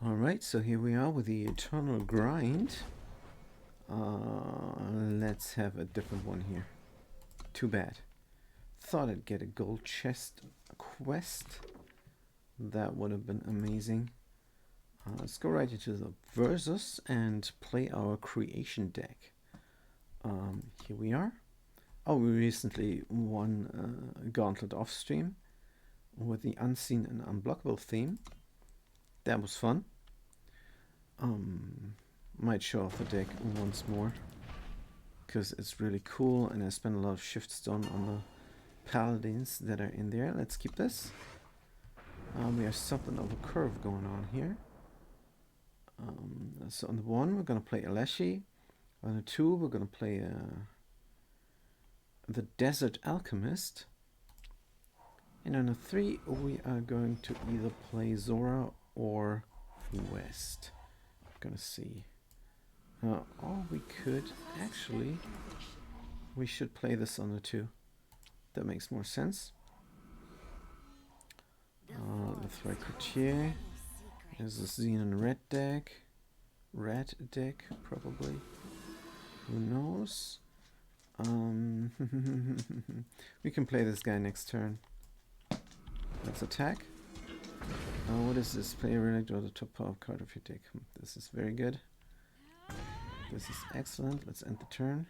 Alright, so here we are with the eternal grind. Let's have a different one here. Too bad. Thought I'd get a gold chest quest. That would have been amazing. Let's go right into the versus and play our creation deck. Here we are. Oh, we recently won a gauntlet off stream with the unseen and unblockable theme. That was fun. Might show off the deck once more because it's really cool, and I spent a lot of shift stone on the paladins that are in there. Let's keep this. We have something of a curve going on here. So on the 1 we're going to play Aleshi. On the 2 we're going to play the Desert Alchemist. And on the 3 we are going to either play Zora or West. Gonna see. Or we could actually, we should play this on the 2. That makes more sense. Let's try Courtier. There's a Xenon red deck. Red deck, probably. Who knows? We can play this guy next turn. Let's attack. What is this? Play a relic, draw the top power card of your deck. This is very good. This is excellent. Let's end the turn.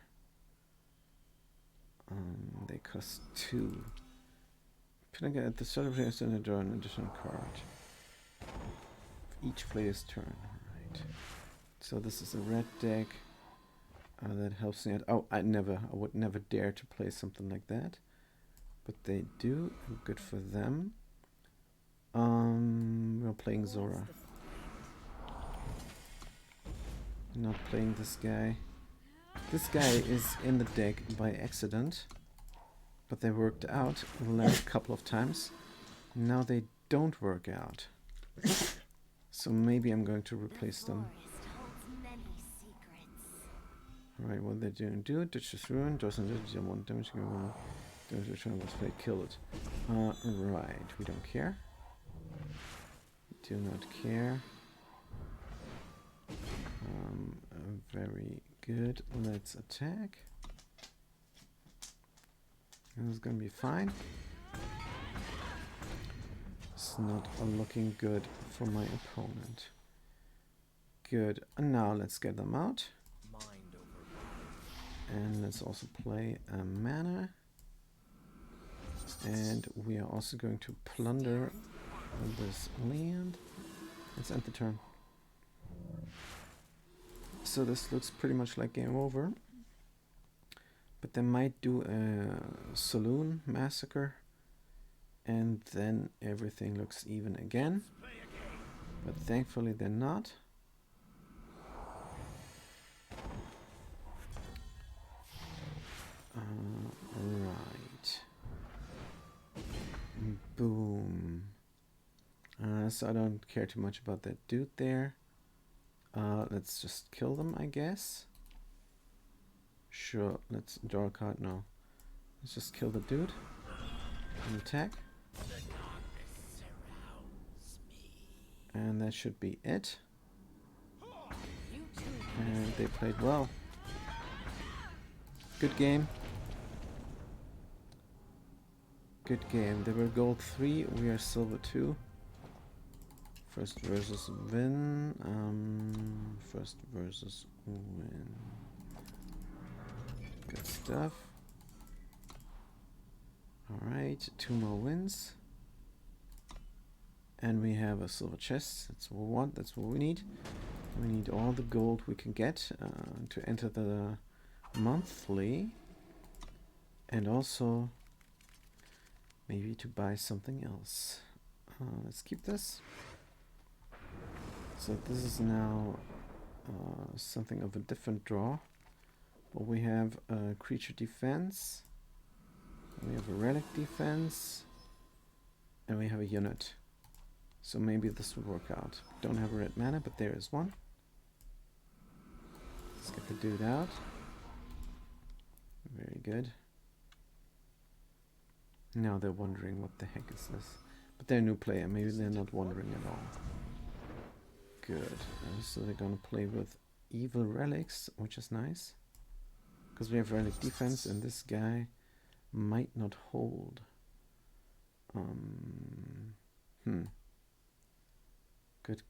They cost 2. Putting at the start of player's turn, draw an additional card. Each player's turn. Right. So this is a red deck. That helps me out. Oh, I would never dare to play something like that. But they do. Good for them. We're playing Zora. Not playing this guy. This guy is in the deck by accident, but they worked out the last couple of times. Now they don't work out. So maybe I'm going to replace them. Alright, what they're doing? Do it, ditch this ruin, doesn't do 1 damage, give 1 damage return, let's play, kill it. Right, we don't care. Do not care. Very good. Let's attack. This is gonna be fine. It's not looking good for my opponent. Good. And now let's get them out. And let's also play a mana. And we are also going to plunder this land. Let's end the turn. So this looks pretty much like game over. But they might do a saloon massacre. And then everything looks even again. But thankfully they're not. Right. Boom. So I don't care too much about that dude there. Let's just kill them, I guess. Sure, let's draw a card now. Let's just kill the dude and attack. And that should be it. And they played well. Good game. Good game. They were gold 3, we are silver 2. First versus win. First versus win. Good stuff. Alright, 2 more wins. And we have a silver chest. That's what we want, that's what we need. We need all the gold we can get to enter the monthly. And also maybe to buy something else. Let's keep this. So this is now something of a different draw. But we have a creature defense, we have a relic defense, and we have a unit. So maybe this will work out. Don't have a red mana, but there is one. Let's get the dude out. Very good. Now they're wondering what the heck is this. But they're a new player, maybe they're not wondering at all. Good. So they're gonna play with evil relics, which is nice. Because we have relic defense and this guy might not hold. Good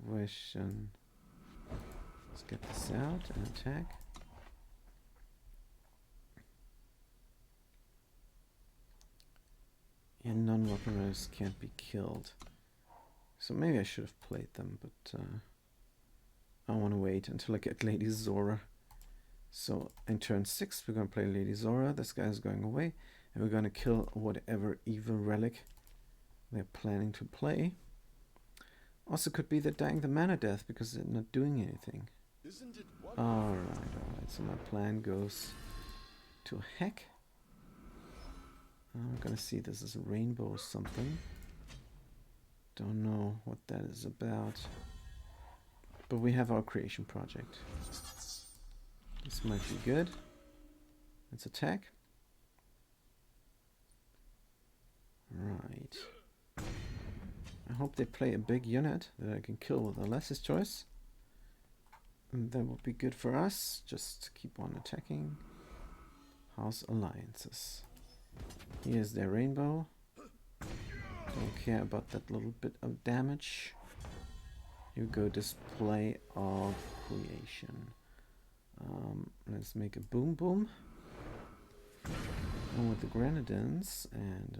question. Let's get this out and attack. And non-weaponized can't be killed. So maybe I should have played them, but I want to wait until I get Lady Zora. So in turn 6, we're going to play Lady Zora. This guy's going away. And we're going to kill whatever evil relic they're planning to play. Also could be they're dying the mana death because they're not doing anything. Alright. So my plan goes to heck. I'm gonna see this is a rainbow or something. Don't know what that is about. But we have our creation project. This might be good. Let's attack. Right. I hope they play a big unit that I can kill with a lesser's choice. And that would be good for us. Just keep on attacking. House alliances. Here's their rainbow. Don't care about that little bit of damage. Here we go, display of creation. Let's make a boom boom. And with the grenadines and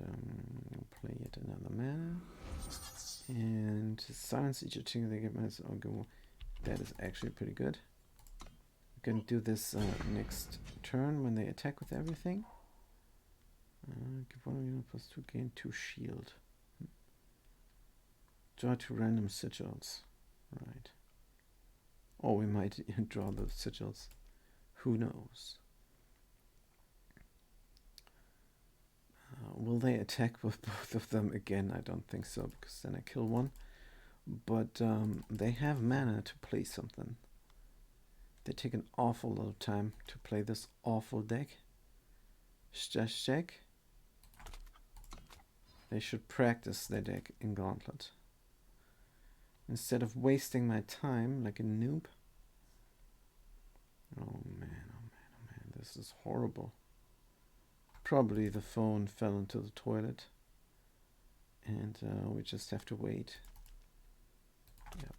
play yet another mana. And silence each thing they get minus. That is actually pretty good. We're gonna do this next turn when they attack with everything. Give one unit +2, gain 2 shield. Draw 2 random sigils. Right. Or we might draw the sigils. Who knows? Will they attack with both of them again? I don't think so, because then I kill one. But they have mana to play something. They take an awful lot of time to play this awful deck. Just check. They should practice their deck in Gauntlet. Instead of wasting my time like a noob. Oh man, this is horrible. Probably the phone fell into the toilet. And we just have to wait. Yep.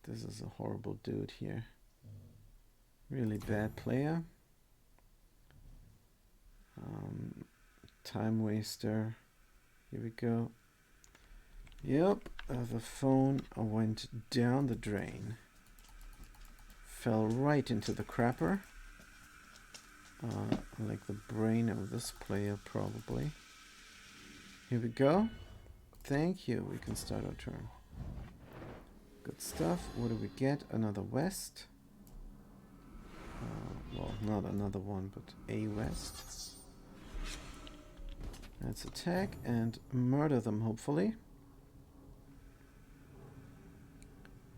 This is a horrible dude here. Really bad player. Time waster. Here we go. Yep, the phone went down the drain. Fell right into the crapper. Like the brain of this player, probably. Here we go. Thank you. We can start our turn. Good stuff. What do we get? Another west. Well, not another one, but a west. Let's attack and murder them, hopefully.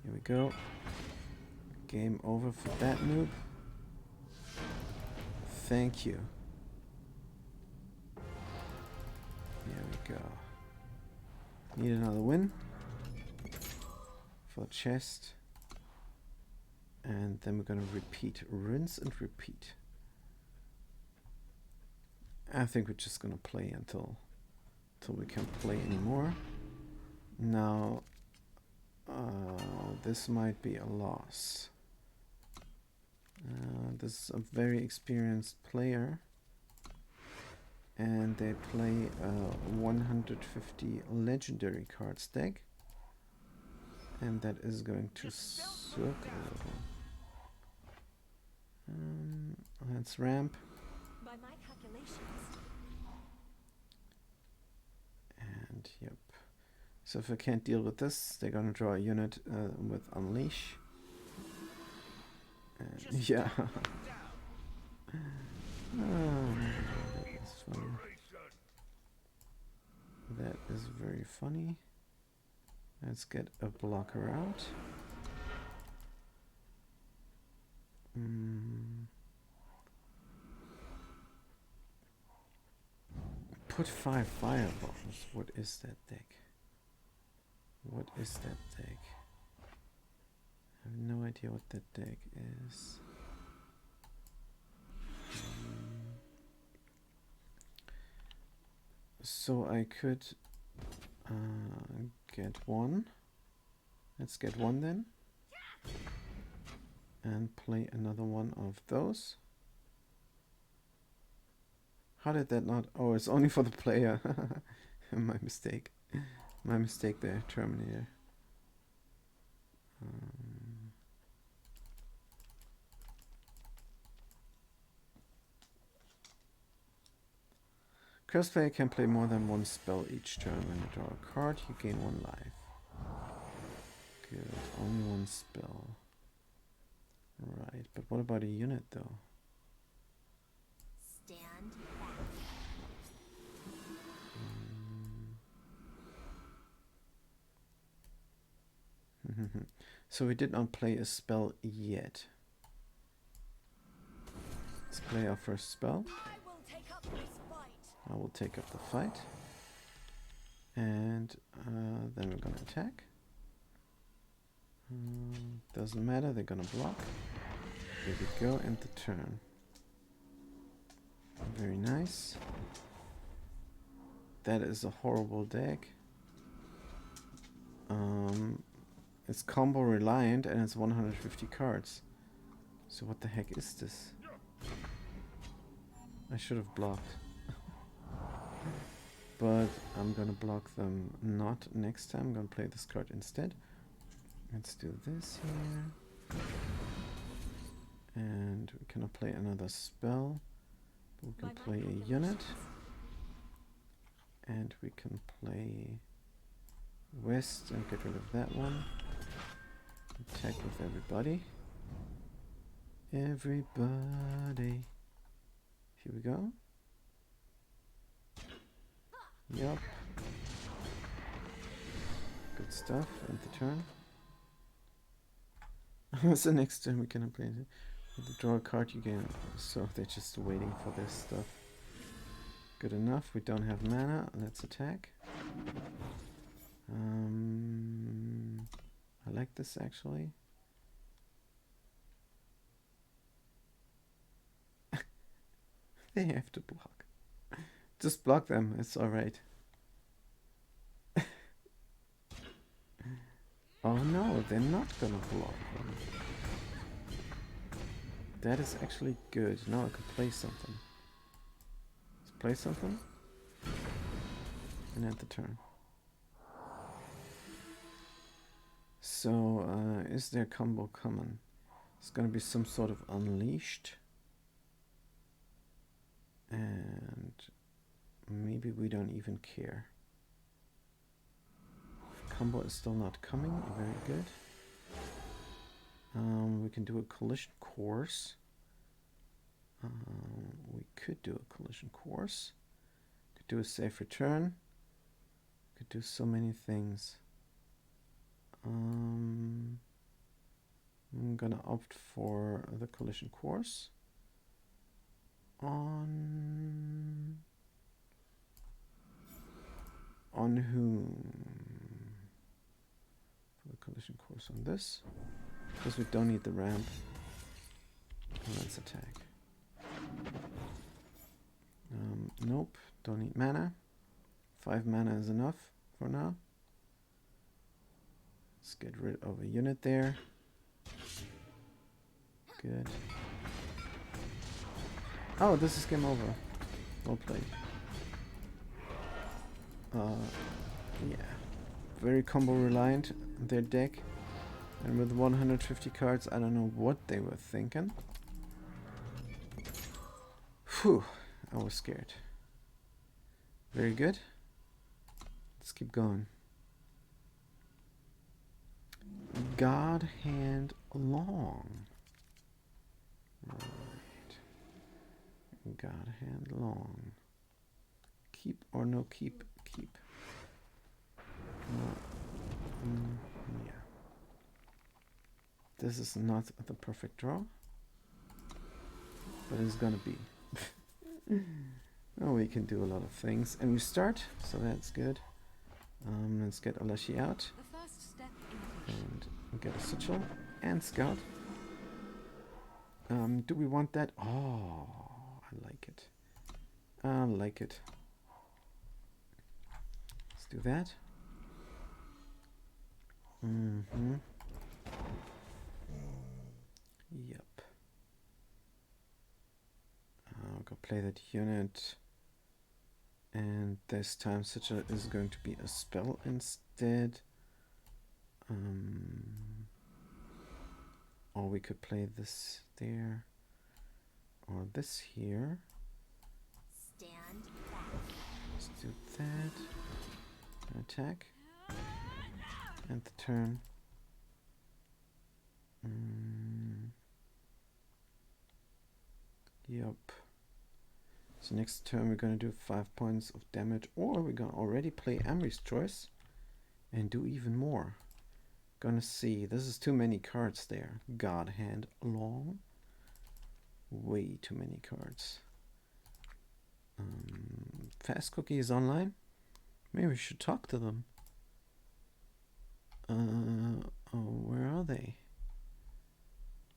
Here we go. Game over for that noob. Thank you. Here we go. Need another win for the chest. And then we're going to repeat. Rinse and repeat. I think we're just going to play until we can't play anymore. Now, this might be a loss. This is a very experienced player. And they play a 150 legendary cards deck. And that is going to suck a little. Let's ramp. By my calculations. And yep. So if I can't deal with this, they're gonna draw a unit with Unleash. And yeah. That is funny. That is very funny. Let's get a blocker out. Put 5 fireballs. What is that deck? What is that deck? I have no idea what that deck is. So I could get one. Let's get one then. And play another one of those. How did that not? Oh, it's only for the player. My mistake. My mistake there, Terminator. Crossplayer can play more than one spell each turn. When you draw a card, you gain 1 life. Good, only one spell. Right, but what about a unit though? Stand back. So we did not play a spell yet. Let's play our first spell. I will take up this fight. I will take up the fight. And then we're gonna attack. Doesn't matter, they're gonna block. Here we go, end the turn. Very nice. That is a horrible deck. It's combo reliant and it's 150 cards. So what the heck is this? I should have blocked. But I'm gonna block them not next time. I'm gonna play this card instead. Let's do this here. And we cannot play another spell. We can play a unit. And we can play West and get rid of that one. Attack with everybody. Everybody. Here we go. Yup. Good stuff. End the turn. So next turn we cannot play it. With the draw a card you gain. So they're just waiting for this stuff. Good enough. We don't have mana. Let's attack. I like this actually. They have to block. Just block them. It's alright. Oh no, they're not gonna block them. That is actually good. Now I could play something. Let's play something. And end the turn. So, is there combo coming? It's gonna be some sort of unleashed. And maybe we don't even care. Combo is still not coming. Very good. We can do a collision course. We could do a collision course. Could do a safe return. Could do so many things. I'm gonna opt for the collision course. On whom? For the collision course on this. Because we don't need the ramp. And let's attack. Nope, don't need mana. 5 mana is enough for now. Let's get rid of a unit there. Good. Oh, this is game over. Well played. Yeah. Very combo reliant, their deck. And with 150 cards, I don't know what they were thinking. Whew, I was scared. Very good. Let's keep going. God Hand Long. Right. God Hand Long. Keep or no keep? Keep. Yeah. This is not the perfect draw. But it's gonna be. Oh, we can do a lot of things. And we start, so that's good. Let's get Alashi out. The And get a sigil and scout. Do we want that? Oh, I like it. I like it. Let's do that. Mm-hmm. Yep. I'll go play that unit. And this time sigil is going to be a spell instead. Or we could play this there. Or this here. Stand back. Let's do that. Attack. And the turn. Yep. So next turn we're gonna do 5 points of damage, or we're gonna already play Armory's Choice and do even more. Gonna see. This is too many cards there. God hand along. Way too many cards. Fast Cookie is online. Maybe we should talk to them. Oh, where are they?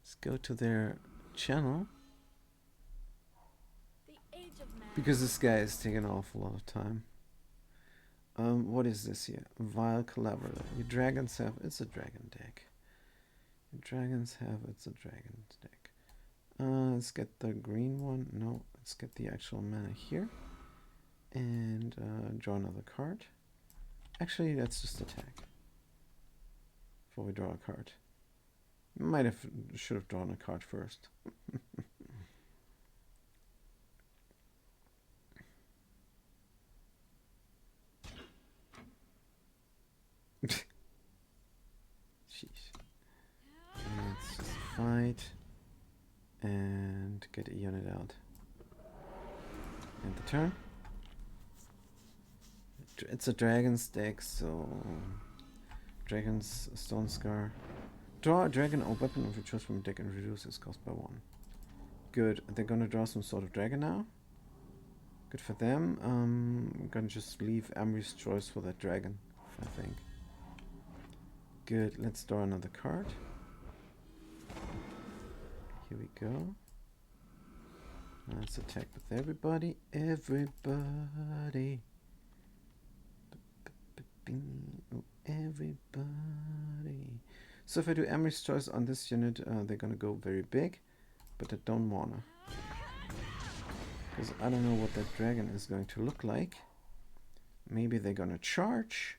Let's go to their channel. Because this guy is taking an awful lot of time. What is this here? Vile Collaborator. Your dragons have... It's a dragon deck. Your dragons have... It's a dragon deck. Let's get the green one. No, let's get the actual mana here. And draw another card. Actually, let's just attack. Before we draw a card. Should have drawn a card first. Sheesh. Let's just fight and get a unit out. And the turn. It's a dragon's deck, so Dragon's Stone Scar. Draw a dragon or weapon of your choice from a deck and reduce its cost by 1. Good. They're gonna draw some sort of dragon now. Good for them. I'm gonna just leave Armory's Choice for that dragon, I think. Good. Let's draw another card. Here we go. Let's attack with everybody. Everybody. Oh, everybody. So if I do Armory's Choice on this unit, they're gonna go very big, but I don't wanna. Because I don't know what that dragon is going to look like. Maybe they're gonna charge,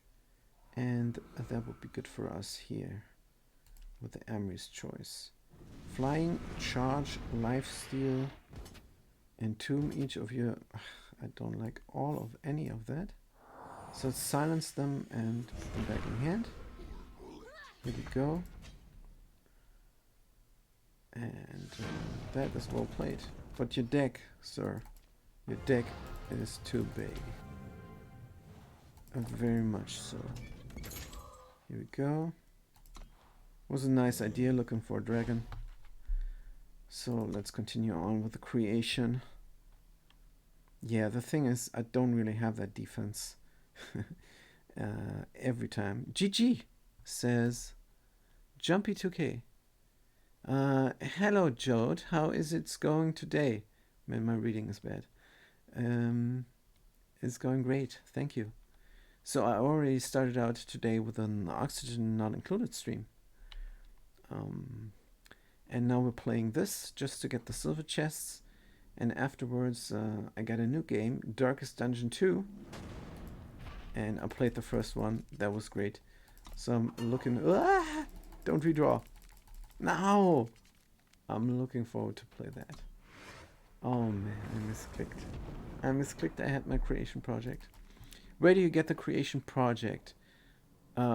and that would be good for us here with the Armory's Choice. Flying, charge, lifesteal, entomb each of your... I don't like all of any of that. So silence them and put them back in hand. Here we go. And that is well played. But your deck, sir, your deck is too big. Very much so. Here we go. Was a nice idea looking for a dragon. So let's continue on with the creation. Yeah, the thing is, I don't really have that defense every time. GG says Jumpy 2K. Hello, Jode. How is it going today? Man, my reading is bad. It's going great. Thank you. So I already started out today with an Oxygen Not Included stream. And now we're playing this just to get the silver chests. And afterwards, I got a new game, Darkest Dungeon 2. And I played the first one. That was great. So I'm looking... Ah! Don't redraw. No! I'm looking forward to play that. Oh man, I misclicked. I had my creation project. Where do you get the creation project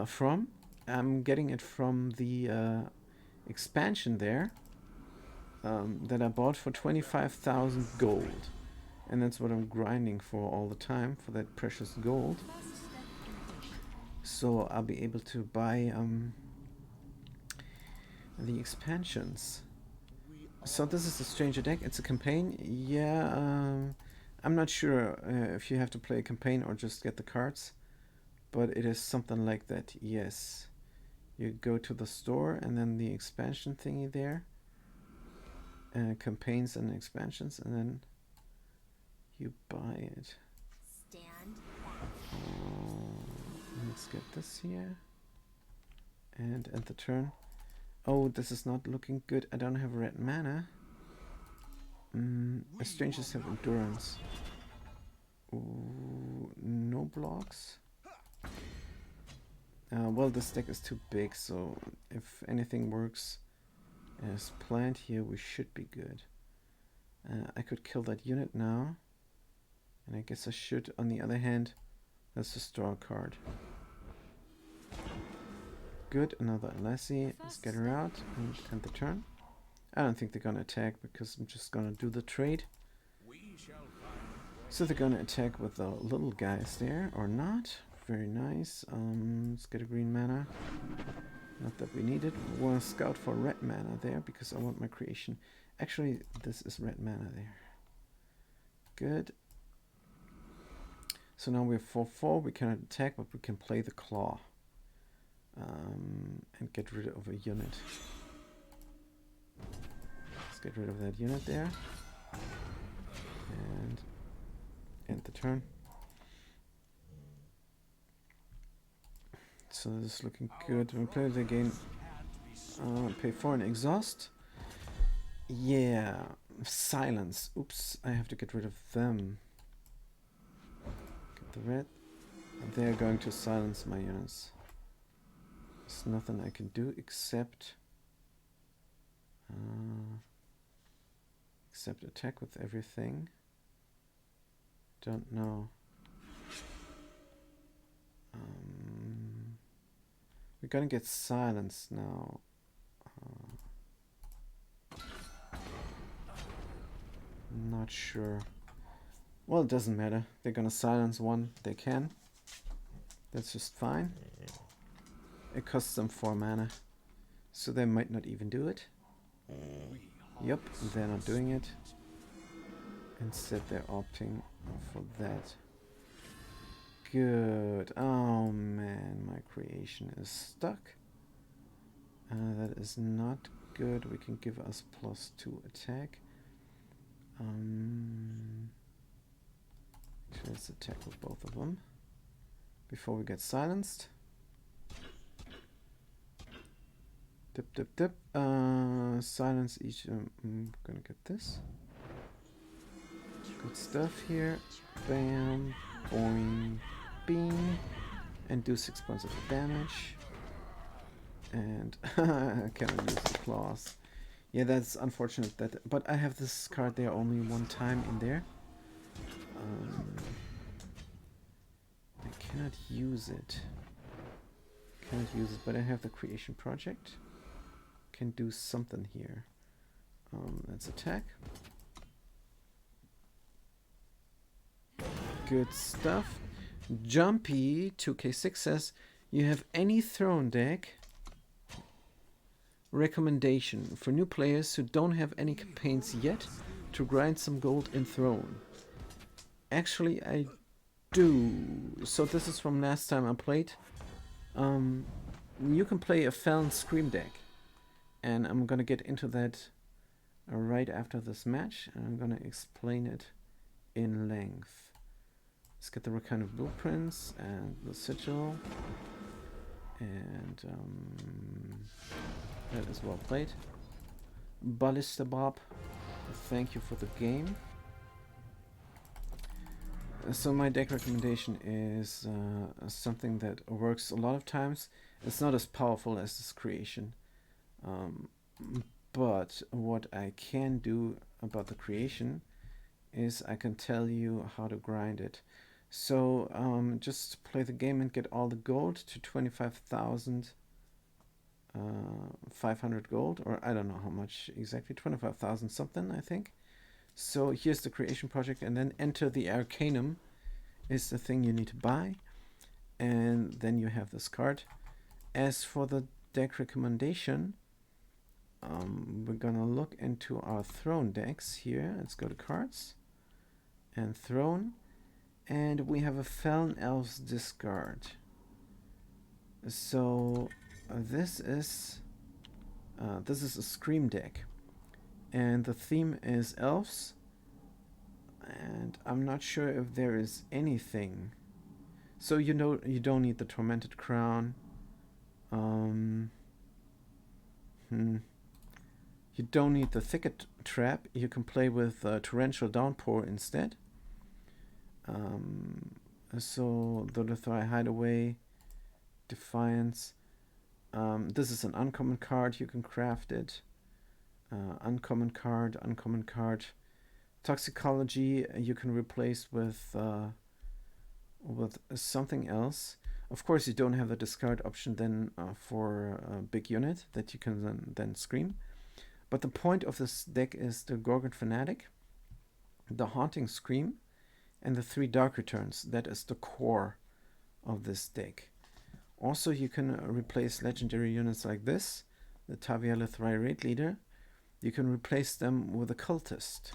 from? I'm getting it from the expansion there that I bought for 25,000 gold. And that's what I'm grinding for all the time, for that precious gold. So I'll be able to buy the expansions. So this is a Stranger deck. It's a campaign. Yeah, I'm not sure if you have to play a campaign or just get the cards. But it is something like that, yes. You go to the store and then the expansion thingy there. Campaigns and expansions, and then you buy it. Stand back. Let's get this here. And end the turn. Oh, this is not looking good. I don't have red mana. Strangers have endurance. Ooh, no blocks. Well, this deck is too big, so if anything works as planned here, we should be good. I could kill that unit now. And I guess I should. On the other hand, let's just draw a card. Good, another Lassie. Let's get her out and end the turn. I don't think they're gonna attack because I'm just gonna do the trade. So they're gonna attack with the little guys there, or not. Very nice. Let's get a green mana. Not that we need it. We want to scout for red mana there because I want my creation. Actually, this is red mana there. Good. So now we're 4/4. We cannot attack, but we can play the claw. And get rid of a unit. Let's get rid of that unit there. And end the turn. So this is looking good. We play the game. Pay 4 and exhaust. Yeah. Silence. Oops. I have to get rid of them. Get the red. They're going to silence my units. There's nothing I can do except attack with everything. Don't know. We're gonna get silenced now. Not sure. Well, it doesn't matter. They're gonna silence one. They can. That's just fine. It costs them 4 mana. So they might not even do it. Yep, they're not doing it. Instead they're opting for that. Good. Oh man, my creation is stuck. That is not good. We can give us +2 attack. Actually, let's attack with both of them before we get silenced. Dip, dip, dip. Silence each. I'm gonna get this. Good stuff here. Bam, boing, bing, and do 6 points of damage. And I cannot use the claws. Yeah, that's unfortunate. But I have this card there only one time in there. I cannot use it. But I have the creation project. Can do something here. Let's attack. Good stuff. Jumpy 2k6 says you have any throne deck recommendation for new players who don't have any campaigns yet to grind some gold in throne. Actually, I do. So this is from last time I played. You can play a Felon Scream deck, and I'm gonna get into that right after this match, and I'm gonna explain it in length. Let's get the kind of blueprints and the sigil, and that is well played. Ballista Bob, thank you for the game. So my deck recommendation is something that works a lot of times. It's not as powerful as this creation, but what I can do about the creation is I can tell you how to grind it. So just play the game and get all the gold to 25,500 gold, or I don't know how much exactly, 25,000 something I think. So here's the creation project, and then enter the Arcanum is the thing you need to buy, and then you have this card. As for the deck recommendation, we're gonna look into our throne decks here. Let's go to cards and throne, and we have a Felon Elves discard. So this is a Scream deck, and the theme is elves. And I'm not sure if there is anything. So you know you don't need the Tormented Crown. You don't need the Thicket Trap. You can play with Torrential Downpour instead. So the Lithrai Hideaway, Defiance. This is an uncommon card. You can craft it. Uncommon card. Toxicology you can replace with something else. Of course, you don't have the discard option then for a big unit that you can then scream. But the point of this deck is the Gorgon Fanatic, the Haunting Scream, and the 3 Dark Returns. That is the core of this deck. Also, you can replace legendary units like this, the Tavia Lithrai Raid Leader. You can replace them with a Cultist.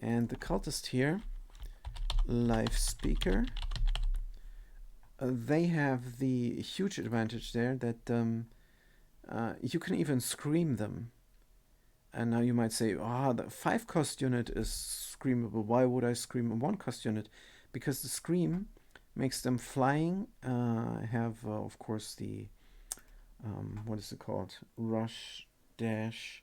And the Cultist here, Live Speaker, they have the huge advantage there that you can even scream them. And now you might say, the 5-cost unit is screamable. Why would I scream a 1-cost unit? Because the scream makes them flying, have, of course, the, what is it called? Rush, dash,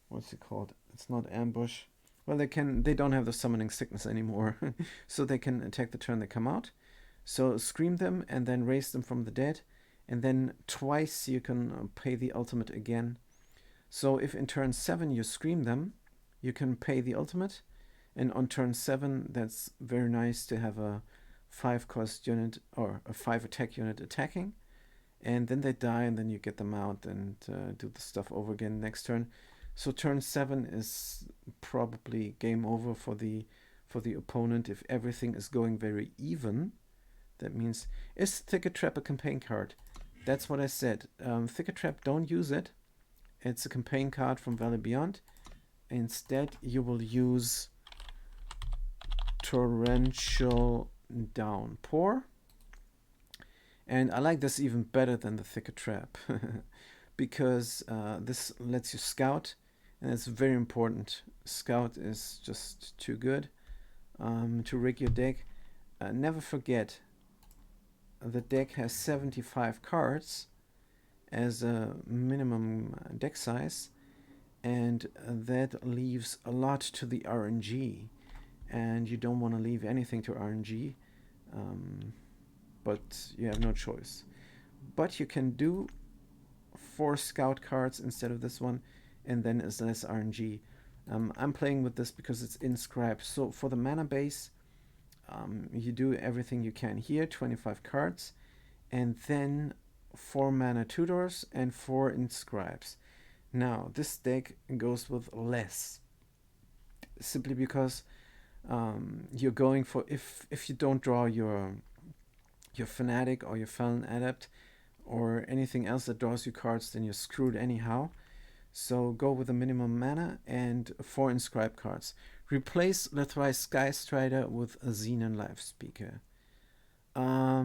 what's it called? It's not ambush. Well, they don't have the summoning sickness anymore, so they can attack the turn they come out. So scream them and then raise them from the dead, and then twice you can pay the ultimate again. So if in turn 7 you scream them, you can pay the ultimate, and on turn 7 that's very nice to have a 5-cost unit or a 5 attack unit attacking, and then they die, and then you get them out and do the stuff over again next turn. So turn 7 is probably game over for the opponent if everything is going very even. That means, is Thicket Trap a campaign card? That's what I said. Thicket Trap, don't use it. It's a campaign card from Valley Beyond. Instead, you will use Torrential Downpour. And I like this even better than the Thicket Trap because this lets you scout, and it's very important. Scout is just too good to rig your deck. Never forget, the deck has 75 cards as a minimum deck size, and that leaves a lot to the RNG, and you don't want to leave anything to RNG, but you have no choice. But you can do 4 scout cards instead of this one, and then it's less RNG. I'm playing with this because it's inscribed. So for the mana base, you do everything you can here, 25 cards, and then 4 mana tutors and 4 inscribes. Now this deck goes with less, simply because you're going for, if you don't draw your Fanatic or your Felon Adept or anything else that draws you cards, then you're screwed anyhow. So go with a minimum mana and 4 inscribed cards. Replace Lithrai Sky Strider with a Xenon Live Speaker. I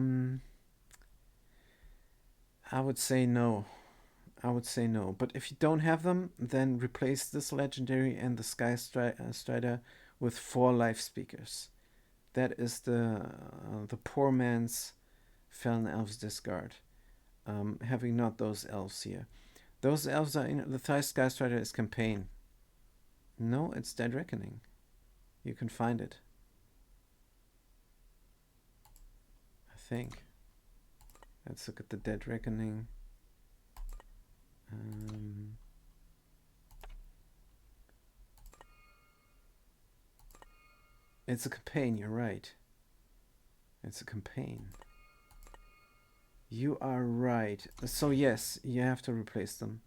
would say no. But if you don't have them, then replace this legendary and the Sky Strider with 4 Live Speakers. That is the poor man's Felon Elves discard. Having not those elves here. Those elves are in the Thrice Sky Strider is campaign. No, it's Dead Reckoning. You can find it. I think. Let's look at the Dead Reckoning. It's a campaign, you're right. It's a campaign. You are right. So yes, you have to replace them.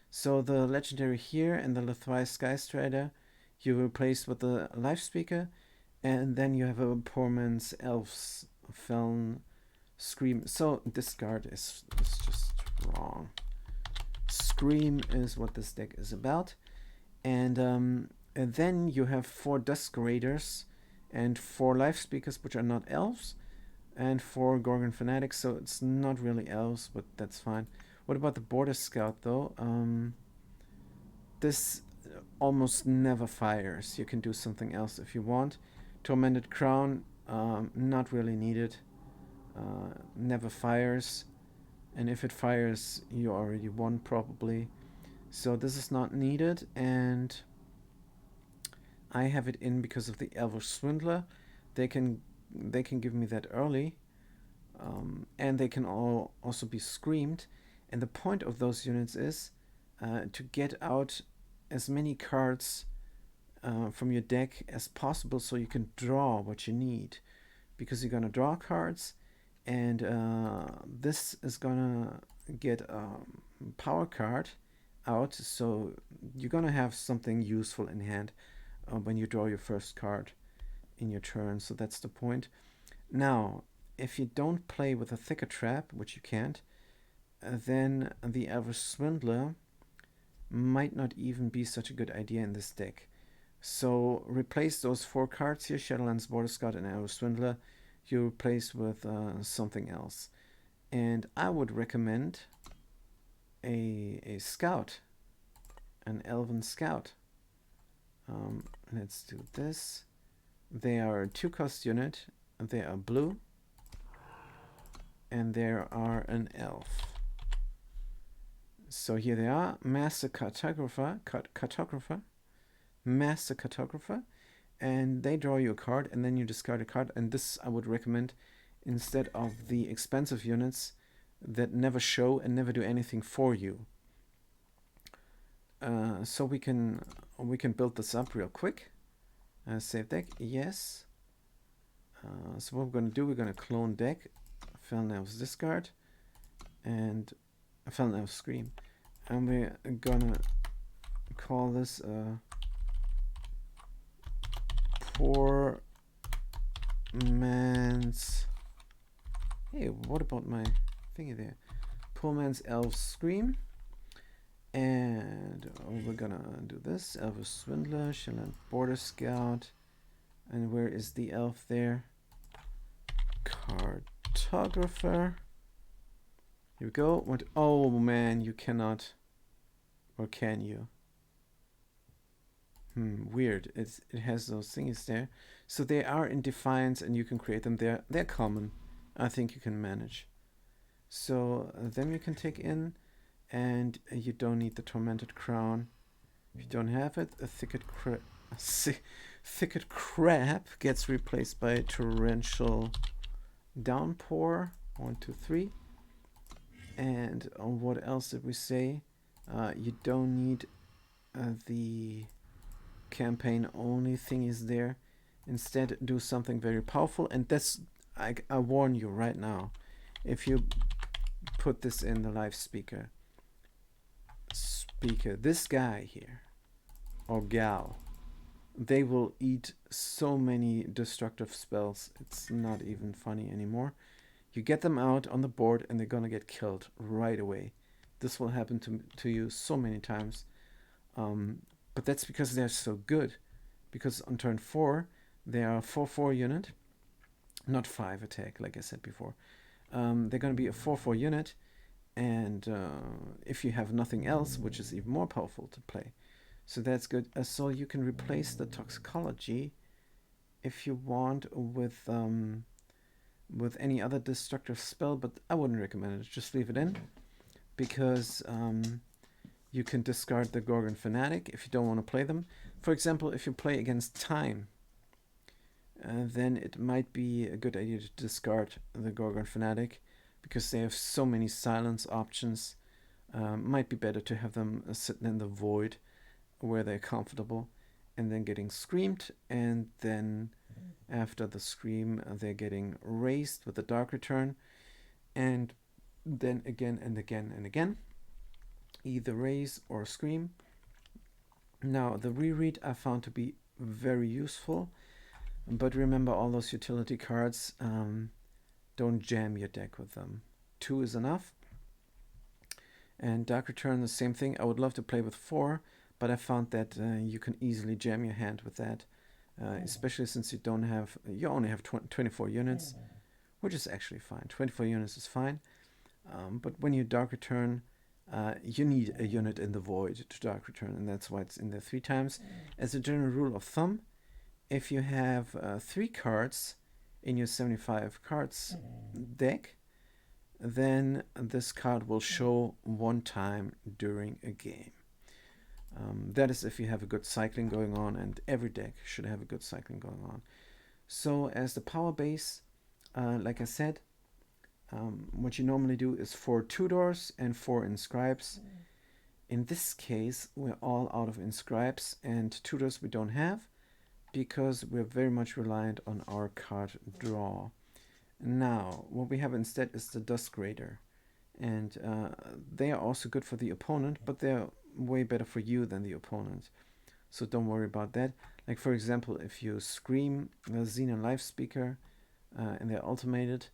So the legendary here and the Lithrai Sky Strider, you replace with the Live Speaker, and then you have a poor man's Elves Felon Scream. So discard is just wrong. Scream is what this deck is about, and then you have 4 Dusk Raiders and 4 Live Speakers, which are not elves. and 4 Gorgon Fanatics, so it's not really elves, but that's fine. What about the Border Scout, though? This almost never fires. You can do something else if you want. Tormented Crown, not really needed. Never fires, and if it fires, you already won probably. So this is not needed, and I have it in because of the Elvish Swindler. They can give me that early, and they can also be screamed. And the point of those units is to get out as many cards from your deck as possible, so you can draw what you need, because you're gonna draw cards, and this is gonna get a power card out, so you're gonna have something useful in hand when you draw your first card in your turn. So that's the point. Now, if you don't play with a Thicker Trap, which you can't, then the Elvish Swindler might not even be such a good idea in this deck. So replace those 4 cards here, Shadowlands, Border Scout, and Elvish Swindler. You replace with something else. And I would recommend a Scout, an Elven Scout. Let's do this. They are a 2-cost unit. They are blue. And they are an elf. So here they are. Master Cartographer. Master Cartographer. And they draw you a card, and then you discard a card. And this I would recommend instead of the expensive units that never show and never do anything for you. So we can build this up real quick. Save deck, yes. So what we're going to do, we're going to clone deck, Felnel's discard, and Felnel's scream, and we're gonna call this poor man's. Hey, what about my thingy there? Poor man's elf scream. And we're gonna do this. Elvish Swindler, Shadowland Border Scout. And where is the elf there? Cartographer. Here we go. What? Oh man, you cannot. Or can you? Weird. It has those thingies there. So they are in Defiance, and you can create them. They're common. I think you can manage. So them you can take in. And you don't need the Tormented Crown. If you don't have it, a Thicket Crab gets replaced by a Torrential Downpour. 1, 2, 3. And what else did we say? You don't need the campaign only thing is there. Instead, do something very powerful. And that's, I warn you right now, if you put this in the live speaker, this guy here, or gal, they will eat so many destructive spells, it's not even funny anymore. You get them out on the board and they're gonna get killed right away. This will happen to you so many times, but that's because they're so good, because on turn 4 they are a 4/4 unit, not 5 attack like I said before. They're gonna be a 4/4 unit. And if you have nothing else, which is even more powerful to play, so that's good. So you can replace the Toxicology if you want with any other destructive spell, but I wouldn't recommend it. Just leave it in, because you can discard the Gorgon Fanatic if you don't want to play them. For example, if you play against Time, then it might be a good idea to discard the Gorgon Fanatic, because they have so many silence options. Might be better to have them sitting in the void where they're comfortable, and then getting screamed, and then after the scream they're getting raised with a Dark Return, and then again and again and again, either raise or scream. Now the reread I found to be very useful, but remember, all those utility cards, don't jam your deck with them. 2 is enough. And Dark Return, the same thing. I would love to play with 4, but I found that you can easily jam your hand with that, especially since you only have 24 units. which is actually fine. 24 units is fine. But when you Dark Return, you need a unit in the void to Dark Return, and that's why it's in there 3 times. As a general rule of thumb, if you have 3 cards in your 75 cards deck, then this card will show 1 time during a game. That is if you have a good cycling going on, and every deck should have a good cycling going on. So as the power base, like I said, what you normally do is 4 Tudors and 4 Inscribes. In this case, we're all out of Inscribes, and Tudors we don't have because we're very much reliant on our card draw. Now, what we have instead is the Dusk Raider, and they are also good for the opponent, but they're way better for you than the opponent. So don't worry about that. Like for example, if you Scream the Xenon Life Speaker and they're ultimated,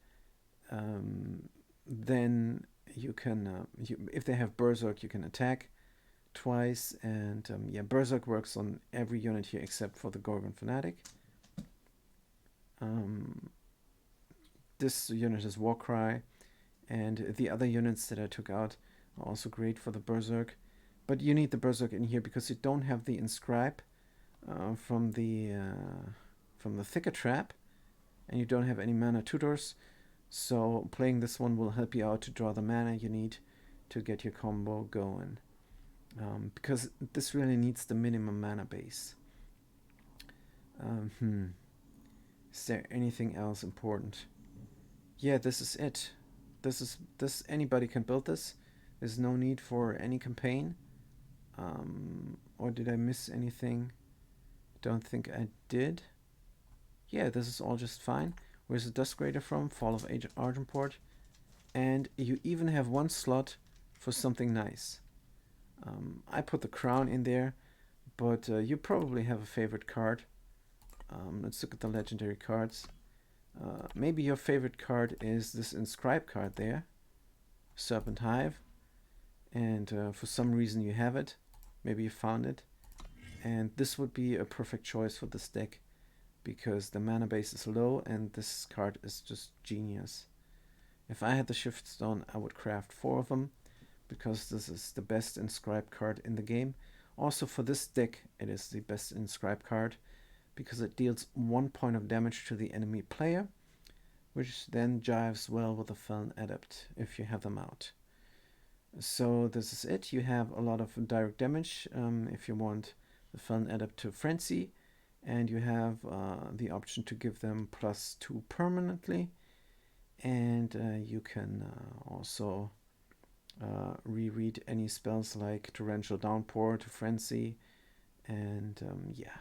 then you can, if they have Berserk, you can attack twice, and yeah, Berserk works on every unit here except for the Gorgon Fanatic. This unit is Warcry, and the other units that I took out are also great for the Berserk. But you need the Berserk in here because you don't have the Inscribe from the Thicker Trap, and you don't have any mana tutors. So playing this one will help you out to draw the mana you need to get your combo going. Because this really needs the minimum mana base. Is there anything else important? Yeah, this is it. This anybody can build this. There's no need for any campaign. Or did I miss anything? Don't think I did. Yeah, this is all just fine. Where's the Dusk Raider from? Fall of Argenport. And you even have 1 slot for something nice. I put the Crown in there, but you probably have a favorite card. Let's look at the legendary cards. Maybe your favorite card is this Inscribe card there, Serpent Hive, and for some reason you have it. Maybe you found it, and this would be a perfect choice for this deck because the mana base is low and this card is just genius. If I had the Shift Stone, I would craft 4 of them because this is the best Inscribe card in the game. Also for this deck, it is the best Inscribe card because it deals 1 point of damage to the enemy player, which then jives well with the Felon Adept if you have them out. So this is it. You have a lot of direct damage if you want the Felon Adept to Frenzy, and you have the option to give them +2 permanently, and you can also reread any spells like Torrential Downpour to Frenzy, and yeah,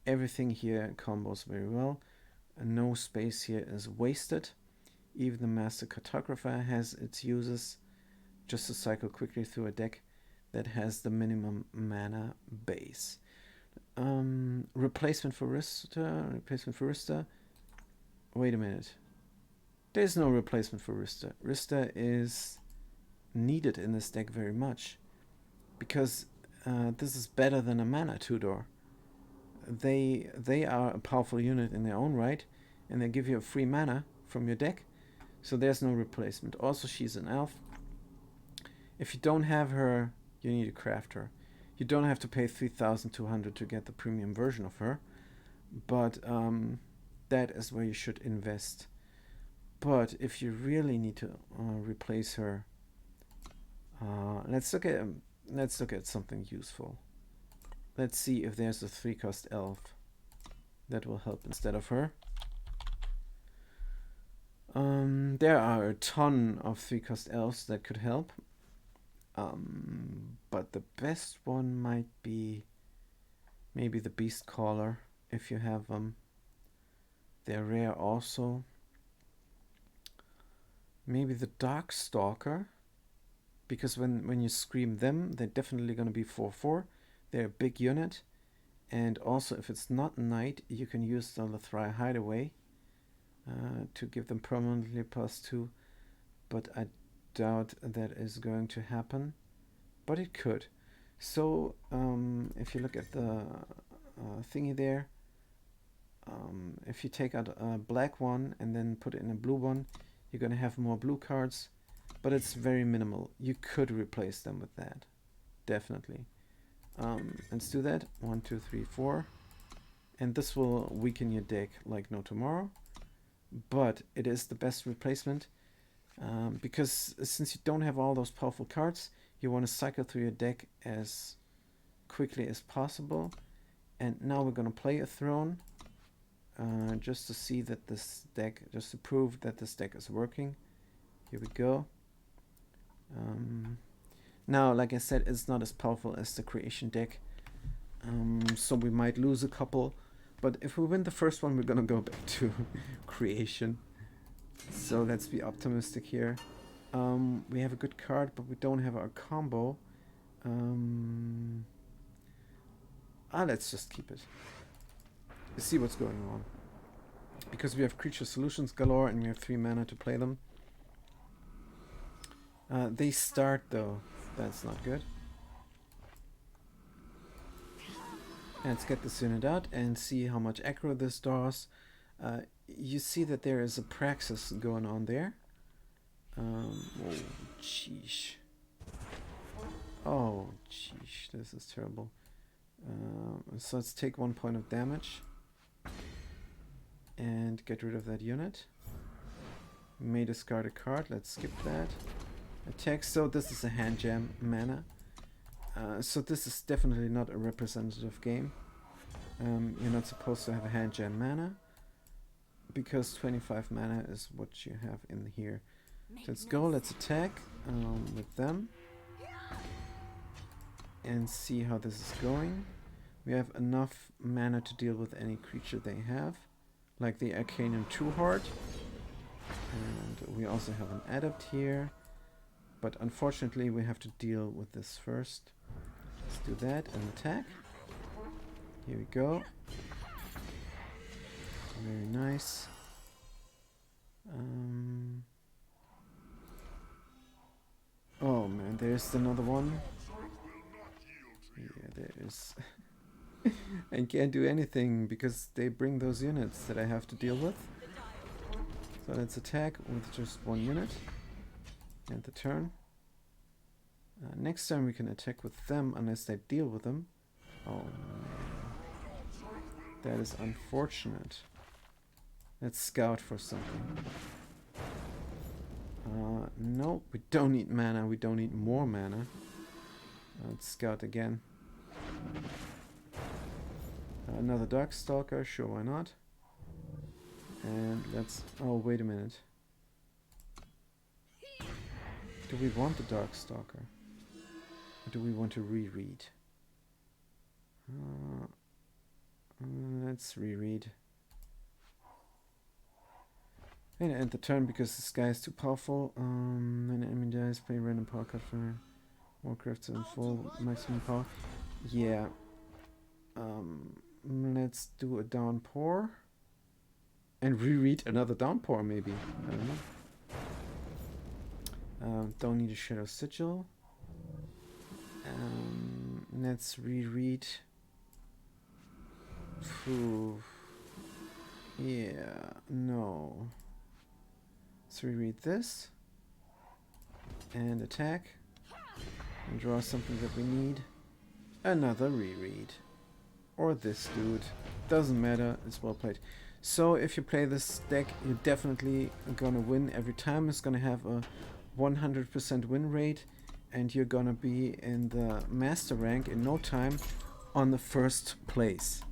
everything here combos very well. No space here is wasted. Even the Master Cartographer has its uses, just to cycle quickly through a deck that has the minimum mana base. Replacement for Rista. Wait a minute. There's no replacement for Rista. Rista is needed in this deck very much because this is better than a mana Tudor. They are a powerful unit in their own right, and they give you a free mana from your deck, so there's no replacement. Also, she's an elf. If you don't have her, you need to craft her. You don't have to pay 3,200 to get the premium version of her, but that is where you should invest. But if you really need to replace her, let's look at something useful. Let's see if there's a 3-cost elf that will help instead of her. There are a ton of 3-cost elves that could help. But the best one might be maybe the Beast Caller, if you have them. They're rare also. Maybe the Dark Stalker, because when you Scream them, they're definitely going to be 4/4. They're a big unit, and also if it's not night, you can use the Lathrai Hideaway to give them permanently +2, but I doubt that is going to happen, but it could. So if you look at the thingy there, if you take out a black one and then put it in a blue one, you're gonna have more blue cards, but it's very minimal. You could replace them with that, definitely. Let's do that. 1, 2, 3, 4, and this will weaken your deck like no tomorrow. But it is the best replacement because since you don't have all those powerful cards, you want to cycle through your deck as quickly as possible. And now we're gonna play a throne. Just to see that this deck, just to prove that this deck is working. Here we go. Now, like I said, it's not as powerful as the creation deck, so we might lose a couple, but if we win the first one, we're gonna go back to creation. So let's be optimistic here. We have a good card, but we don't have our combo. Let's just keep it. See what's going on, because we have creature solutions galore and we have 3 mana to play them. They start though, that's not good. Let's get this unit out and see how much aggro this draws. You see that there is a praxis going on there. Oh sheesh. Oh sheesh, this is terrible. So let's take 1 point of damage and get rid of that unit. May discard a card, let's skip that. Attack, so this is a hand jam mana. So this is definitely not a representative game. You're not supposed to have a hand jam mana, because 25 mana is what you have in here. Let's go, let's attack with them and see how this is going. We have enough mana to deal with any creature they have, like the Arcanium 2 Heart. And we also have an Adept here, but unfortunately we have to deal with this first. Let's do that and attack. Here we go. Very nice. Oh man, there's another one. Yeah, there is. I can't do anything because they bring those units that I have to deal with. So let's attack with just 1 unit. End the turn. Next time we can attack with them unless they deal with them. Oh man. That is unfortunate. Let's scout for something. No, we don't need mana. We don't need more mana. Let's scout again. Another Darkstalker, sure, why not? And let's... oh, wait a minute. Do we want the Darkstalker? Or do we want to reread? Let's reread. And end the turn because this guy is too powerful. When an enemy dies, play random power card for Warcraft in full maximum power. Yeah. Let's do a downpour. And reread another downpour, maybe. I don't know. Don't need a Shadow Sigil. Let's reread. Phew. Yeah, no. Let's reread this. And attack. And draw something that we need. Another reread. Or this dude. Doesn't matter, it's well played. So if you play this deck, you're definitely gonna win every time. It's gonna have a 100% win rate, and you're gonna be in the master rank in no time on the first place.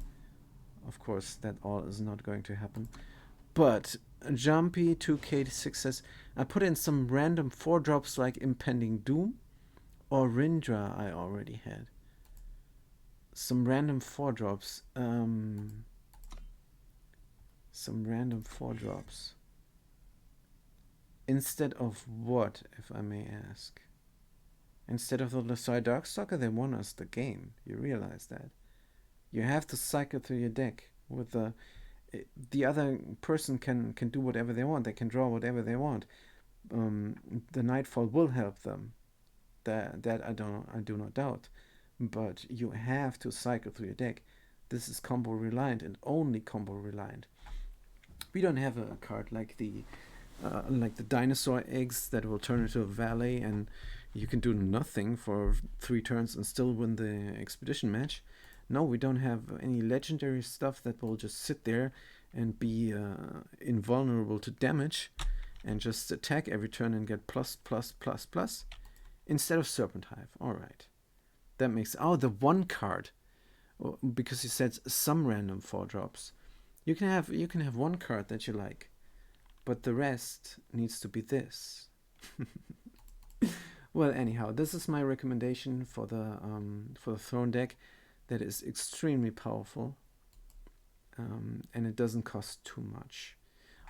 Of course, that all is not going to happen. But Jumpy 2K6 says, I put in some random 4-drops like Impending Doom or Rindra I already had. Some random 4-drops. Some random 4-drops. Instead of what, if I may ask? Instead of the Lesai Darkstalker, they won us the game. You realize that. You have to cycle through your deck with the other person can do whatever they want. They can draw whatever they want. The Nightfall will help them. That I do not doubt. But you have to cycle through your deck. This is combo reliant and only combo reliant. We don't have a card like the dinosaur eggs that will turn into a valet and you can do nothing for 3 turns and still win the expedition match. No, we don't have any legendary stuff that will just sit there and be invulnerable to damage and just attack every turn and get plus plus plus plus instead of Serpent Hive. All right, that makes the one card, because you said some random 4-drops. You can have one card that you like, but the rest needs to be this. Well, anyhow, this is my recommendation for the throne deck. That is extremely powerful, and it doesn't cost too much.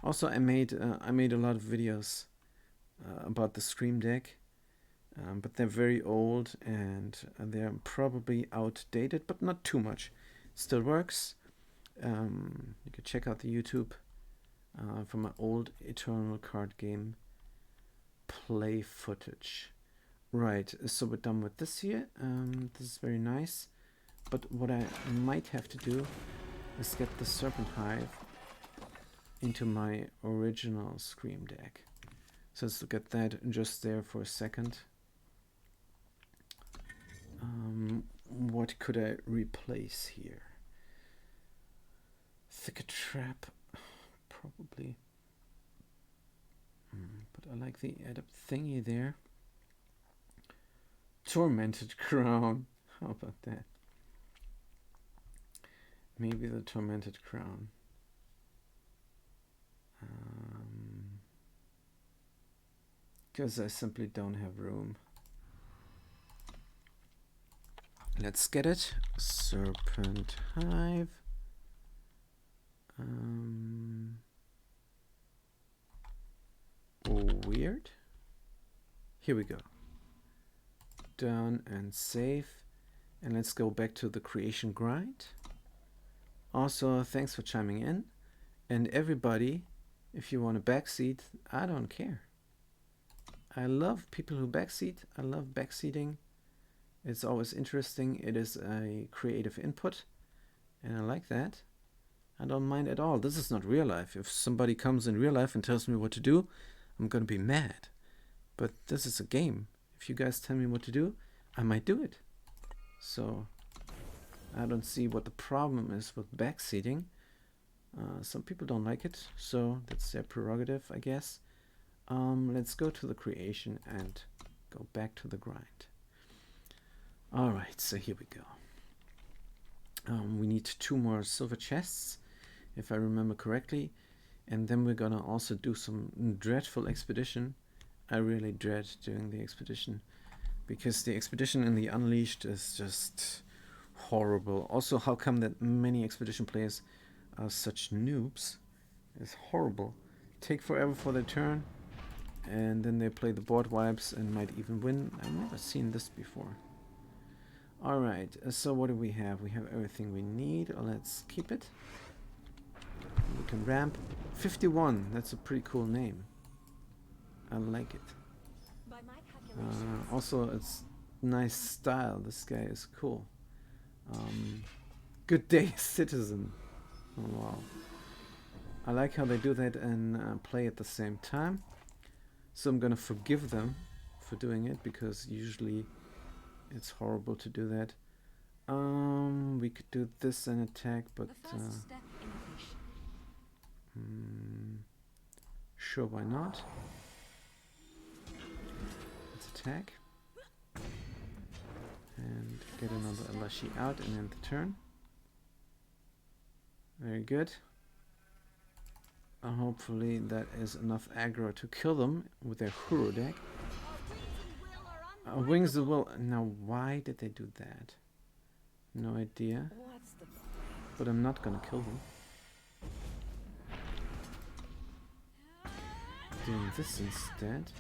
Also, I made a lot of videos about the Scream deck, but they're very old and they're probably outdated, but not too much. Still works. You can check out the YouTube from my old Eternal card game play footage. Right, so we're done with this here. This is very nice. But what I might have to do is get the Serpent Hive into my original Scream deck. So let's look at that just there for a second. What could I replace here? Thicket Trap, probably. But I like the add-up thingy there. Tormented Crown. How about that? Maybe the Tormented Crown. Because I simply don't have room. Let's get it. Serpent Hive. Weird. Here we go. Done and save. And let's go back to the creation grind. Also, thanks for chiming in. And everybody, if you want to backseat, I don't care. I love people who backseat. I love backseating. It's always interesting. It is a creative input. And I like that. I don't mind at all. This is not real life. If somebody comes in real life and tells me what to do, I'm going to be mad. But this is a game. If you guys tell me what to do, I might do it. So I don't see what the problem is with backseating. Some people don't like it, so that's their prerogative, I guess. Let's go to the creation and go back to the grind. Alright, so here we go. We need 2 more silver chests, if I remember correctly. And then we're gonna also do some dreadful expedition. I really dread doing the expedition, because the expedition in the Unleashed is just horrible. Also, how come that many expedition players are such noobs? It's horrible. Take forever for their turn, and then they play the board wipes and might even win. I've never seen this before. Alright, so what do we have? We have everything we need. Let's keep it. We can ramp. 51, that's a pretty cool name. I like it. Also, it's nice style. This guy is cool. Good day, citizen. Oh, wow. I like how they do that and play at the same time. So I'm gonna forgive them for doing it, because usually it's horrible to do that. We could do this and attack, but sure, why not? Let's attack and get another Alashi out and end the turn. Very good. Hopefully that is enough aggro to kill them with their Huro deck. Wings of Will. Now, why did they do that? No idea. But I'm not gonna kill them. Doing this instead,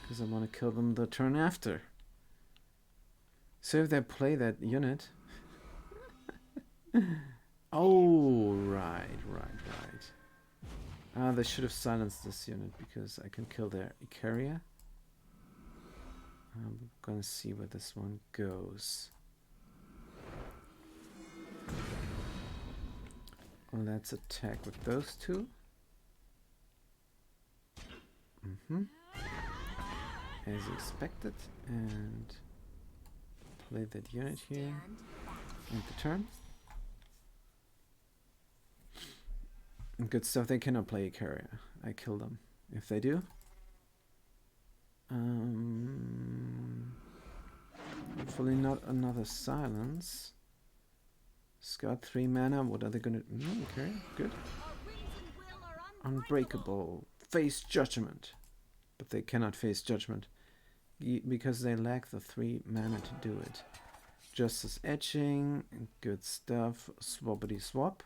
because I want to kill them the turn after. So if they play that unit. Oh, right. They should have silenced this unit, because I can kill their Icaria. I'm gonna see where this one goes. Let's attack with those two. As expected, and play that unit here. End the turn. Good stuff. They cannot play a carrier. I kill them if they do. Hopefully not another silence. Scott 3 mana. What are they gonna? Okay, good. Unbreakable. Face judgment, but they cannot face judgment because they lack the 3 mana to do it. Justice etching. Good stuff. Swappity swap.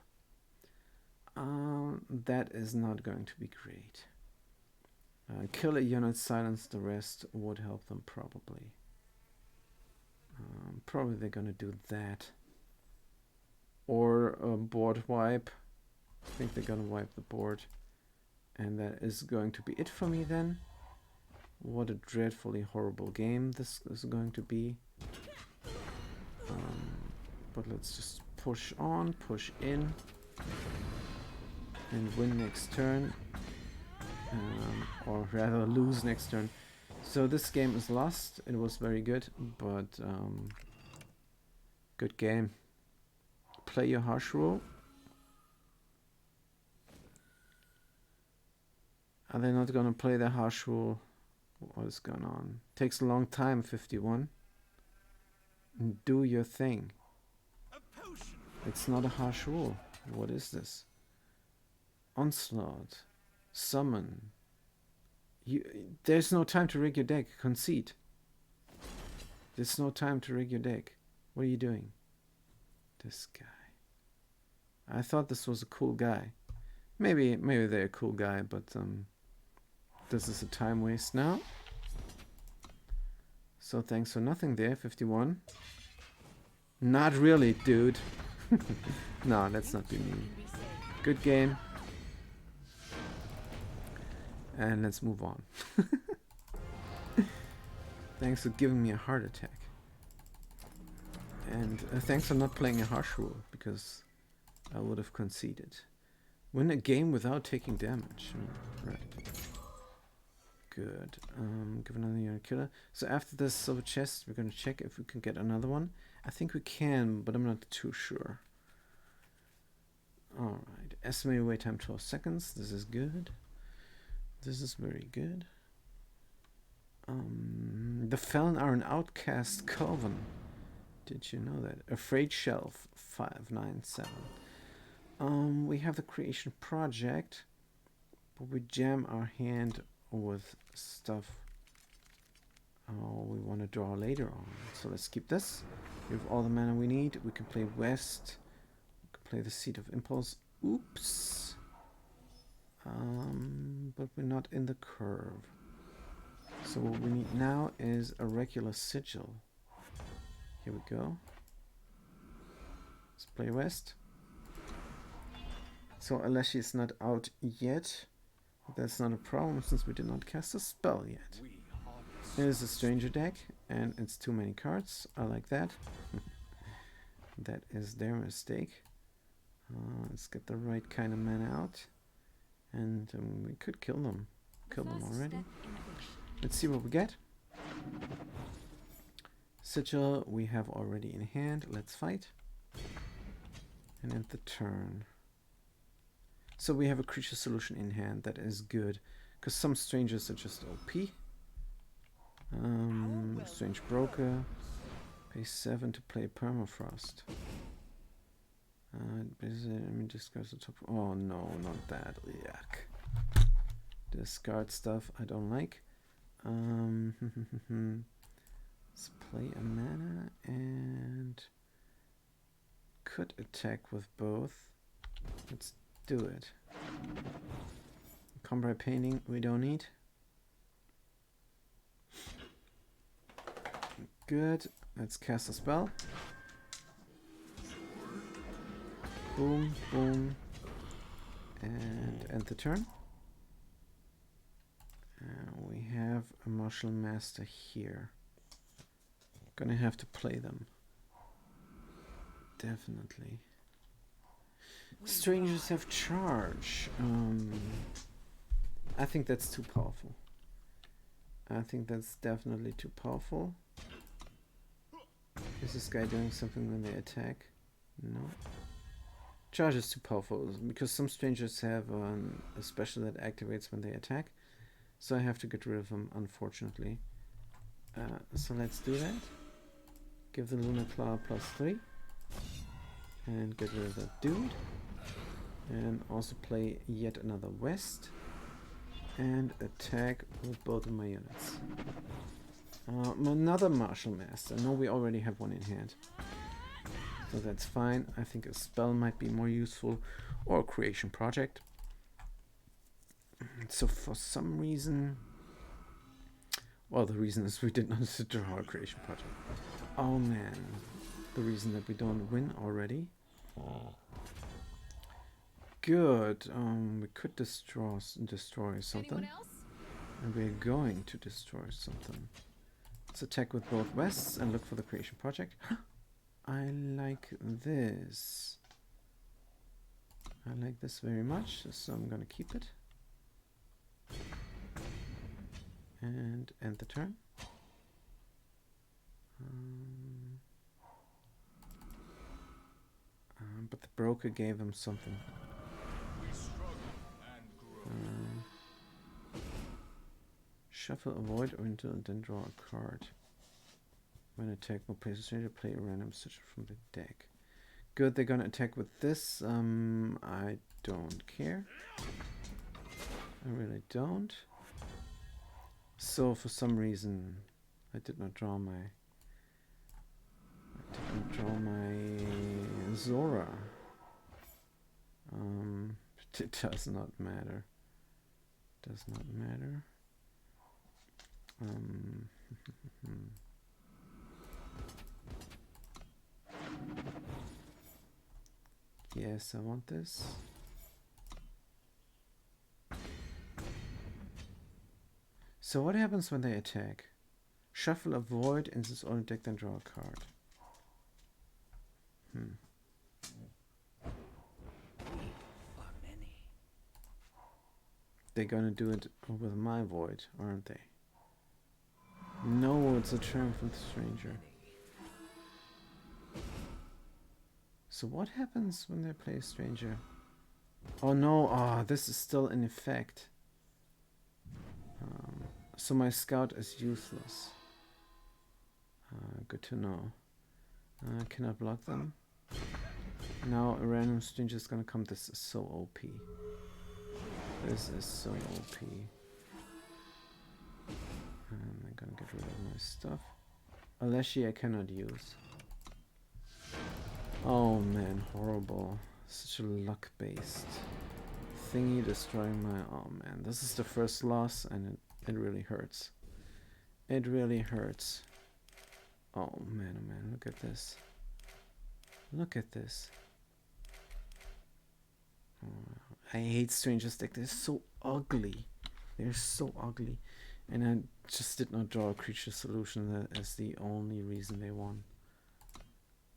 That is not going to be great. Kill a unit, silence the rest would help them probably. Probably they're gonna do that. Or a board wipe. I think they're gonna wipe the board. And that is going to be it for me then. What a dreadfully horrible game this is going to be. But let's just push on, push in. And win next turn. Or rather lose next turn. So this game is lost. It was very good, but good game. Play your harsh rule. Are they not gonna play the harsh rule? What is going on? Takes a long time, 51. Do your thing. It's not a harsh rule. What is this? Onslaught. Summon. There's no time to rig your deck. Concede. There's no time to rig your deck. What are you doing? This guy. I thought this was a cool guy. Maybe they're a cool guy, but this is a time waste now. So thanks for nothing there, 51. Not really, dude. No, let's not be mean. Good game. And let's move on. Thanks for giving me a heart attack. And thanks for not playing a harsh rule, because I would have conceded. Win a game without taking damage. Right. Good. Give another unit killer. So after this silver chest, we're going to check if we can get another one. I think we can, but I'm not too sure. Alright. Estimated wait time 12 seconds. This is good. This is very good. The Felon are an outcast coven. Did you know that? Afraid Shelf 597. We have the creation project, but we jam our hand with stuff we want to draw later on. So let's keep this. We have all the mana we need. We can play West. We can play the Seat of Impulse. Oops. But we're not in the curve. So what we need now is a regular sigil. Here we go. Let's play West. So Aleshi is not out yet. But that's not a problem since we did not cast a spell yet. It is a stranger deck and it's too many cards. I like that. That is their mistake. Let's get the right kind of mana out. And we could kill them. Kill them already. Let's see what we get. Sigil we have already in hand. Let's fight. And end the turn. So we have a creature solution in hand. That is good. Because some strangers are just OP. Strange Broker. Pay 7 to play Permafrost. Discard the top. Oh no, not that. Yuck. Discard stuff I don't like. Let's play a mana and could attack with both. Let's do it. Combray Painting we don't need. Good. Let's cast a spell. Boom, boom. And end the turn. We have a Martial Master here. Gonna have to play them. Definitely. Strangers have charge. I think that's too powerful. I think that's definitely too powerful. Is this guy doing something when they attack? No. Charge is too powerful because some strangers have a special that activates when they attack. So I have to get rid of them, unfortunately. So let's do that. Give the Lunar Claw +3. And get rid of that dude. And also play yet another West. And attack with both of my units. Another Martial Master. No, we already have one in hand. So that's fine. I think a spell might be more useful. Or a creation project. So for some reason... Well, the reason is we did not draw a creation project. Oh man. The reason that we don't win already. Good. We could destroy something. And we're going to destroy something. Let's attack with both Wests and look for the creation project. I like this. I like this very much, so I'm gonna keep it. And end the turn. But the broker gave him something. Shuffle, avoid, or until then draw a card. When attack will place a stranger, play a random sigil from the deck. Good, they're gonna attack with this. I don't care. I really don't. So for some reason, I did not draw my Zora. It does not matter. Does not matter. Yes, I want this. So what happens when they attack? Shuffle a void in this old deck, then draw a card. They're gonna do it with my void, aren't they? No, it's a triumphant stranger. So what happens when they play a stranger? Oh no, this is still in effect. So my scout is useless. Good to know. Can I block them? Now a random stranger is gonna come. This is so OP. This is so OP. And I'm gonna get rid of my stuff. Alessi I cannot use. Oh man, horrible. Such a luck-based thingy destroying my... Oh man, this is the first loss and it really hurts. It really hurts. Oh man, look at this. Look at this. Oh, I hate Stranger's deck. They're so ugly. They're so ugly. And I just did not draw a creature solution as the only reason they won.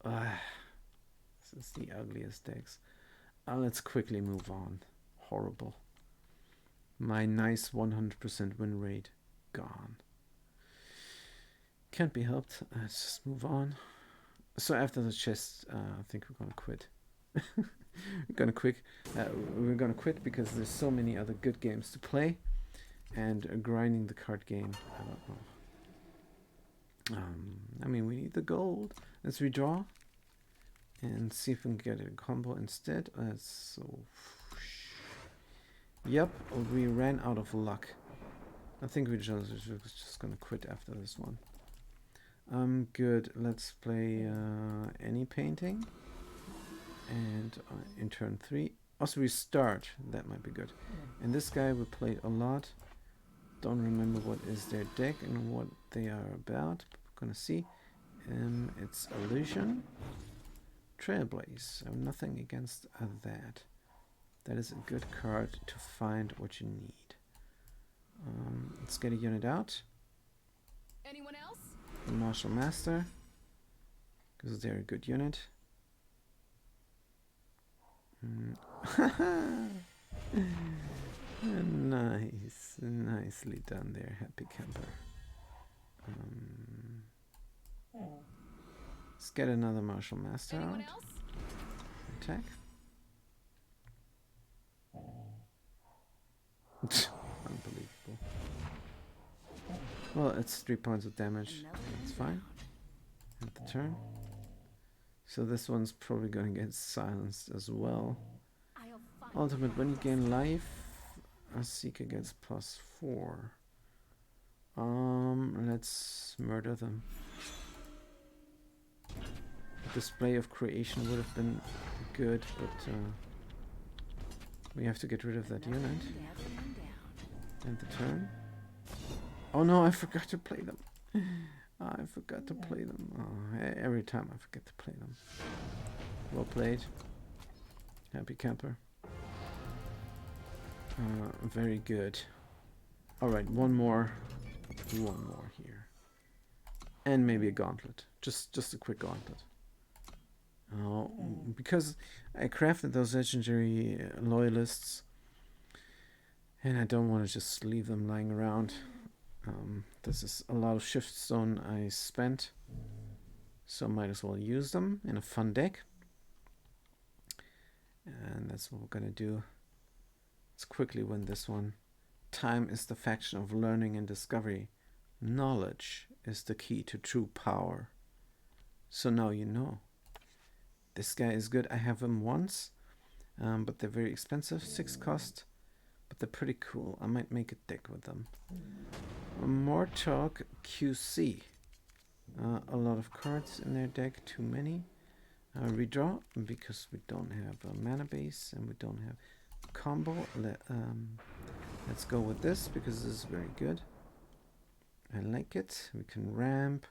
This is the ugliest decks. Let's quickly move on. Horrible. My nice 100% win rate gone. Can't be helped. Let's just move on. So after the chest, I think we're gonna quit. We're gonna quit because there's so many other good games to play, and grinding the card game, I don't know. I mean, we need the gold. Let's redraw and see if we can get a combo instead. Yep, we ran out of luck. I think we're just gonna quit after this one. Good. Let's play any painting. And in turn 3, also restart. That might be good. And this guy we played a lot. Don't remember what is their deck and what they are about. We're gonna see. It's Illusion, Trailblaze. So nothing against that. That is a good card to find what you need. Let's get a unit out. Anyone else? The Martial Master, because they're a good unit. Nice, nicely done there, happy camper. Let's get another martial master Anyone out. else? Attack. Unbelievable. Well, it's 3 points of damage. That's fine. At the turn. So this one's probably going to get silenced as well. I'll find Ultimate, when you gain life, a seeker gets +4. Let's murder them. A display of creation would have been good, but we have to get rid of that unit. And the turn. Oh no, I forgot to play them. I forgot to play them. Oh, every time I forget to play them. Well played. Happy camper. Very good. Alright, one more here. And maybe a gauntlet. Just a quick gauntlet. Because I crafted those legendary loyalists, and I don't want to just leave them lying around. This is a lot of shift stone I spent, so might as well use them in a fun deck. And that's what we're gonna do. Let's quickly win this one. Time is the faction of learning and discovery. Knowledge is the key to true power. So now you know. This guy is good. I have him once, but they're very expensive, 6 cost, but they're pretty cool. I might make a deck with them. More talk QC. A lot of cards in their deck, too many. Redraw, because we don't have a mana base and we don't have combo. Let's go with this, because this is very good. I like it. We can ramp,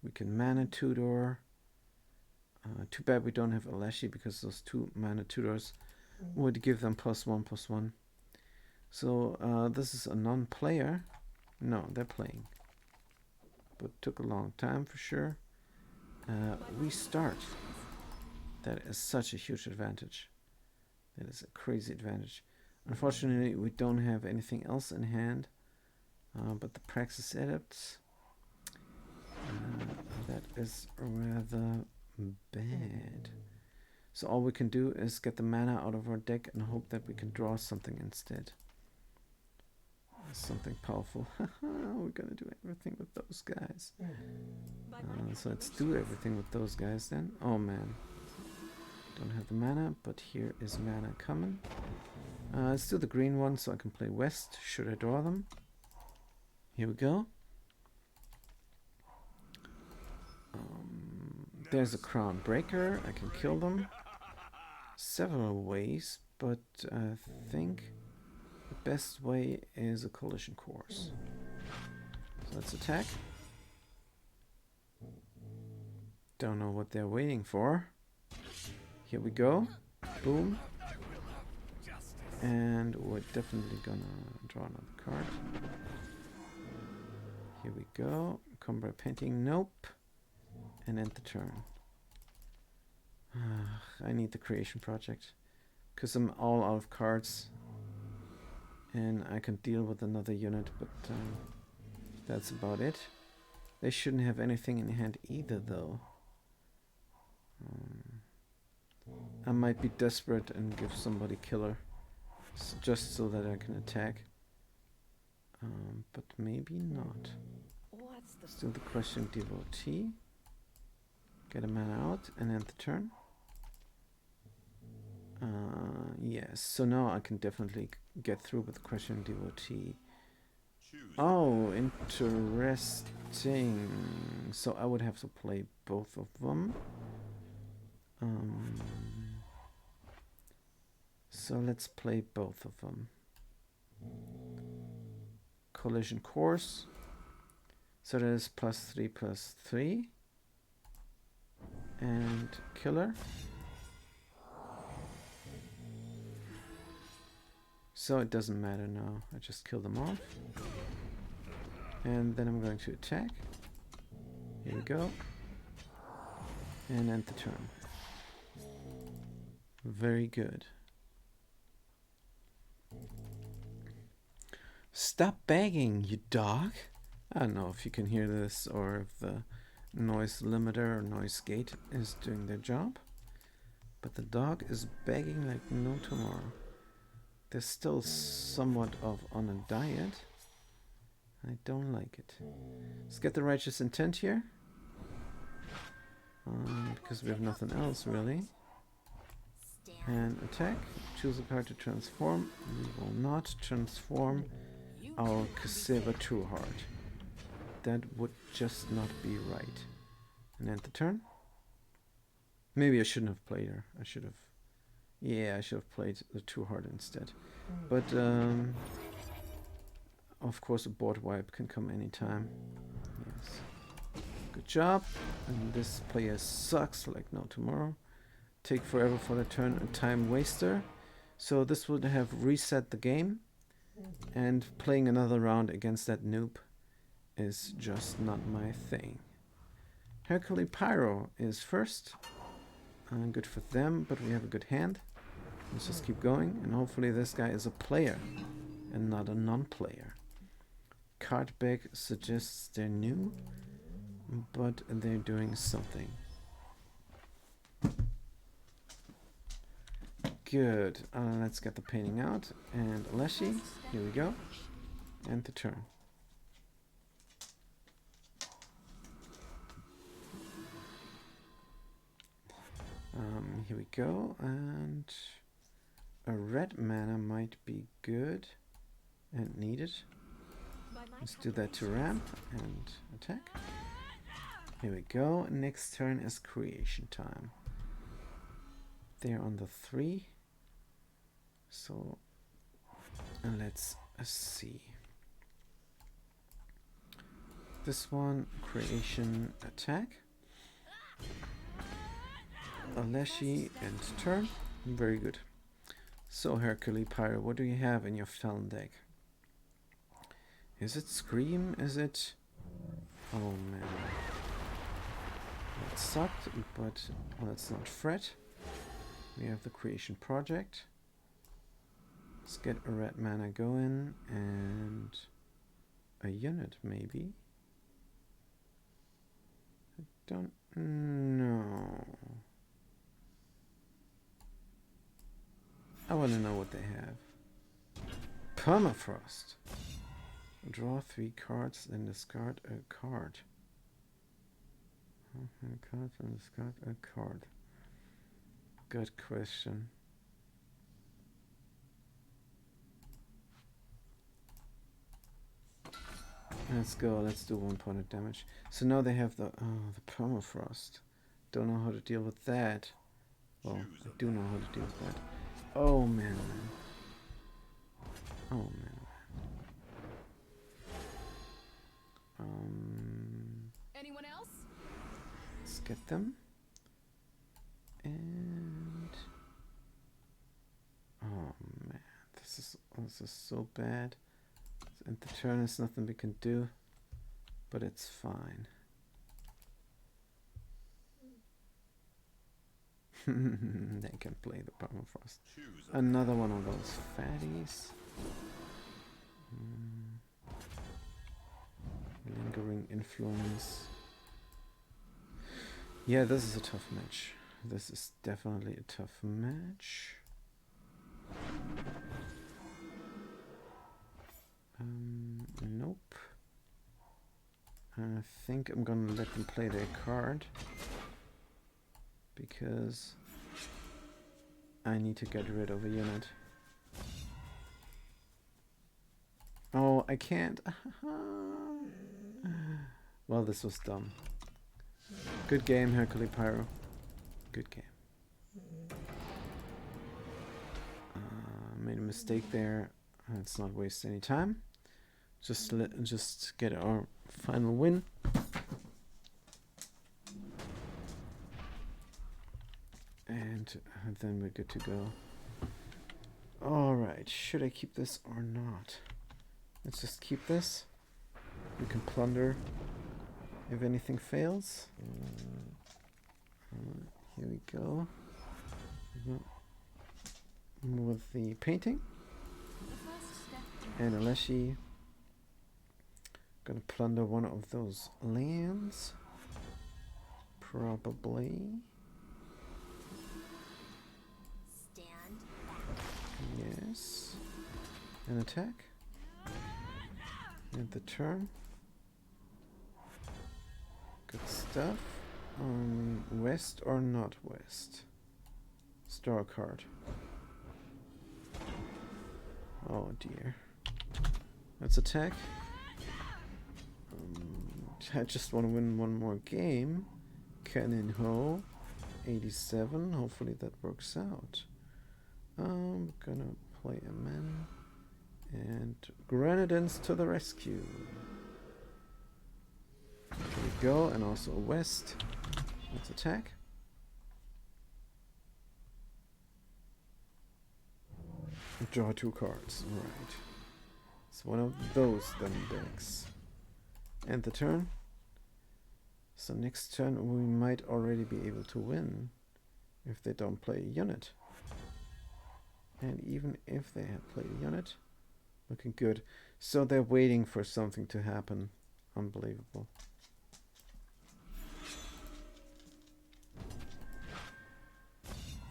we can mana tutor. Too bad we don't have Alashi, because those 2 mana tutors would give them +1/+1. So this is a non-player. No, they're playing. But took a long time for sure. We start. That is such a huge advantage. That is a crazy advantage. Unfortunately, we don't have anything else in hand. But the Praxis Adepts, that is rather bad. So all we can do is get the mana out of our deck and hope that we can draw something instead. Something powerful. We're gonna do everything with those guys. So let's do everything with those guys then. Oh man. Don't have the mana, but here is mana coming. Let's do the green one so I can play west. Should I draw them? Here we go. There's a Crown Breaker. I can kill them several ways, but I think the best way is a collision course. So let's attack. Don't know what they're waiting for. Here we go. Boom. And we're definitely gonna draw another card. Here we go. Combat painting. Nope. And end the turn. I need the creation project, because I'm all out of cards. And I can deal with another unit, but that's about it. They shouldn't have anything in hand either, though. I might be desperate and give somebody killer, just so that I can attack. But maybe not. Still the Question Devotee. Get a mana out and end the turn. Yes, so now I can definitely get through with the Question Devotee. Oh, interesting. So I would have to play both of them. So let's play both of them. Collision Course. So that is +3/+3. And killer. So it doesn't matter now. I just kill them off. And then I'm going to attack. Here we go. And end the turn. Very good. Stop begging, you dog. I don't know if you can hear this or if the noise limiter or noise gate is doing their job. But the dog is begging like no tomorrow. They're still somewhat on a diet. I don't like it. Let's get the righteous intent here. Because we have nothing else really. And attack. Choose a card to transform. We will not transform our Kaseva too hard. That would just not be right. And end the turn. Maybe I shouldn't have played her. I should have. Yeah, I should have played the too hard instead. But of course, a board wipe can come anytime. Yes. Good job. And this player sucks like no tomorrow. Take forever for the turn, a time waster. So this would have reset the game. And playing another round against that noob is just not my thing. Hercule Pyro is first. Good for them, but we have a good hand. Let's just keep going, and hopefully this guy is a player and not a non-player. Cardback suggests they're new, but they're doing something. Good. Let's get the painting out. And Leshy, here we go. End the turn. Here we go. And a red mana might be good and needed. Let's do that to ramp and attack. Here we go. Next turn is creation time. They're on the 3. So let's see. This one, creation attack. Aleshi and turn. Very good. So Hercule Pyro, what do you have in your Felon deck? Is it Scream? Is it... Oh man. That sucked, but let's not fret. We have the Creation Project. Let's get a red mana going and a unit maybe. I don't know. I want to know what they have. Permafrost. Draw 3 cards and discard a card. Cards and discard a card. Good question. Let's go. Let's do 1 point of damage. So now they have the permafrost. Don't know how to deal with that. Well, I do know how to deal with that. Oh man. Oh man. Anyone else? Let's get them. And oh man, this is so bad. And the turn is nothing we can do, but it's fine. They can play the permafrost. Another one of those fatties. Lingering influence. Yeah, this is a tough match. This is definitely a tough match. Nope. I think I'm gonna let them play their card because I need to get rid of a unit. Oh, I can't. Well, this was dumb. Good game, Hercule Pyro. Good game. Made a mistake there. Let's not waste any time. Just get our final win. And then we're good to go. Alright, should I keep this or not? Let's just keep this. We can plunder if anything fails. Here we go. with the painting. The first step. And Aleshi gonna plunder one of those lands. Probably. Stand back. Yes. An attack. And the turn. Good stuff. West or not west? Star card. Oh dear. Let's attack. I just want to win one more game. Cannon Ho. 87. Hopefully that works out. I'm gonna play a man. And Grenadines to the rescue. There we go. And also a west. Let's attack. Draw 2 cards. Right. It's one of those then decks. End the turn. So next turn we might already be able to win if they don't play a unit. And even if they have played a unit, looking good. So they're waiting for something to happen. Unbelievable.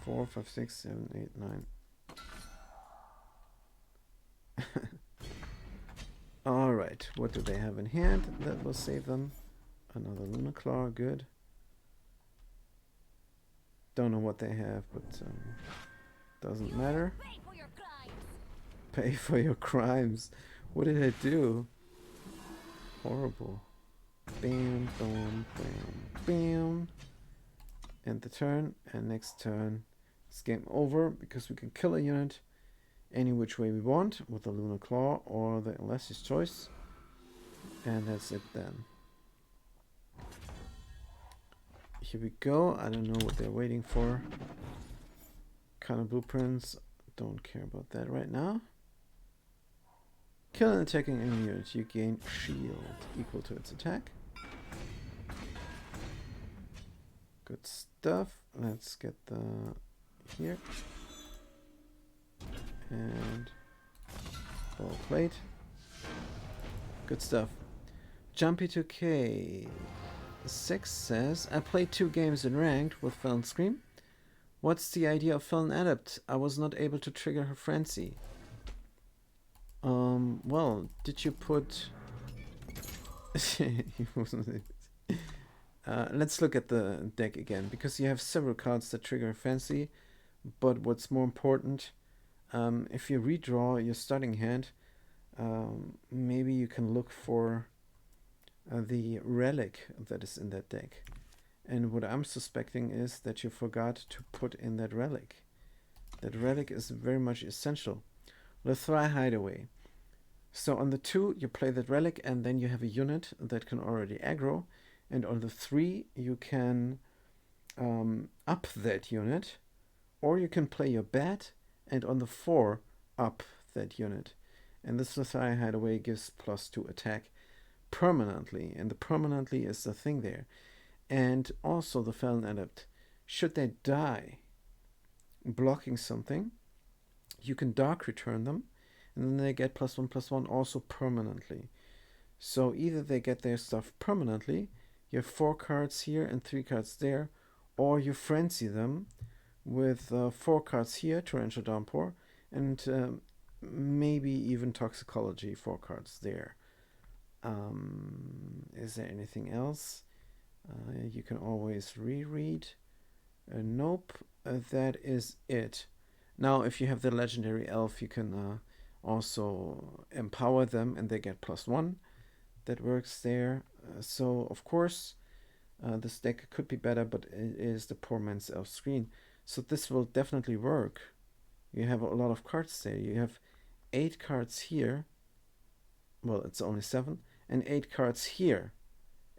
Four, 5, 6, 7, 8, 9. Alright, what do they have in hand? That will save them. Another Lunar Claw, good. Don't know what they have, but doesn't matter. Pay for your crimes. Pay for your crimes. What did I do? Horrible. Bam, bam, bam, bam. End the turn, and next turn it's game over because we can kill a unit any which way we want with the Lunar Claw or the Alessi's choice. And that's it then. Here we go. I don't know what they're waiting for. Kind of blueprints. Don't care about that right now. Kill an attacking enemy unit. You gain shield equal to its attack. Good stuff. Let's get the here. And ball plate. Good stuff. Jumpy 2K 6 says, I played 2 games in ranked with Felon Scream. What's the idea of Felon Adept? I was not able to trigger her frenzy. Well, did you put... let's look at the deck again, because you have several cards that trigger frenzy, but what's more important, if you redraw your starting hand, maybe you can look for the relic that is in that deck. And what I'm suspecting is that you forgot to put in that relic. That relic is very much essential. Lethrai Hideaway. So on the 2 you play that relic and then you have a unit that can already aggro. And on the 3 you can up that unit. Or you can play your bat and on the 4 up that unit. And this Lethrai Hideaway gives +2 attack permanently. And the permanently is the thing there. And also the Felon Adept. Should they die blocking something, you can dark return them, and then they get +1/+1 also permanently. So either they get their stuff permanently, you have 4 cards here and 3 cards there, or you frenzy them with 4 cards here, Torrential Downpour, and maybe even Toxicology, 4 cards there. Is there anything else? You can always reread. Nope, that is it. Now, if you have the legendary elf, you can also empower them and they get +1. That works there. So, of course, this deck could be better, but it is the poor man's elf screen. So this will definitely work. You have a lot of cards there. You have 8 cards here. Well, it's only 7. And 8 cards here.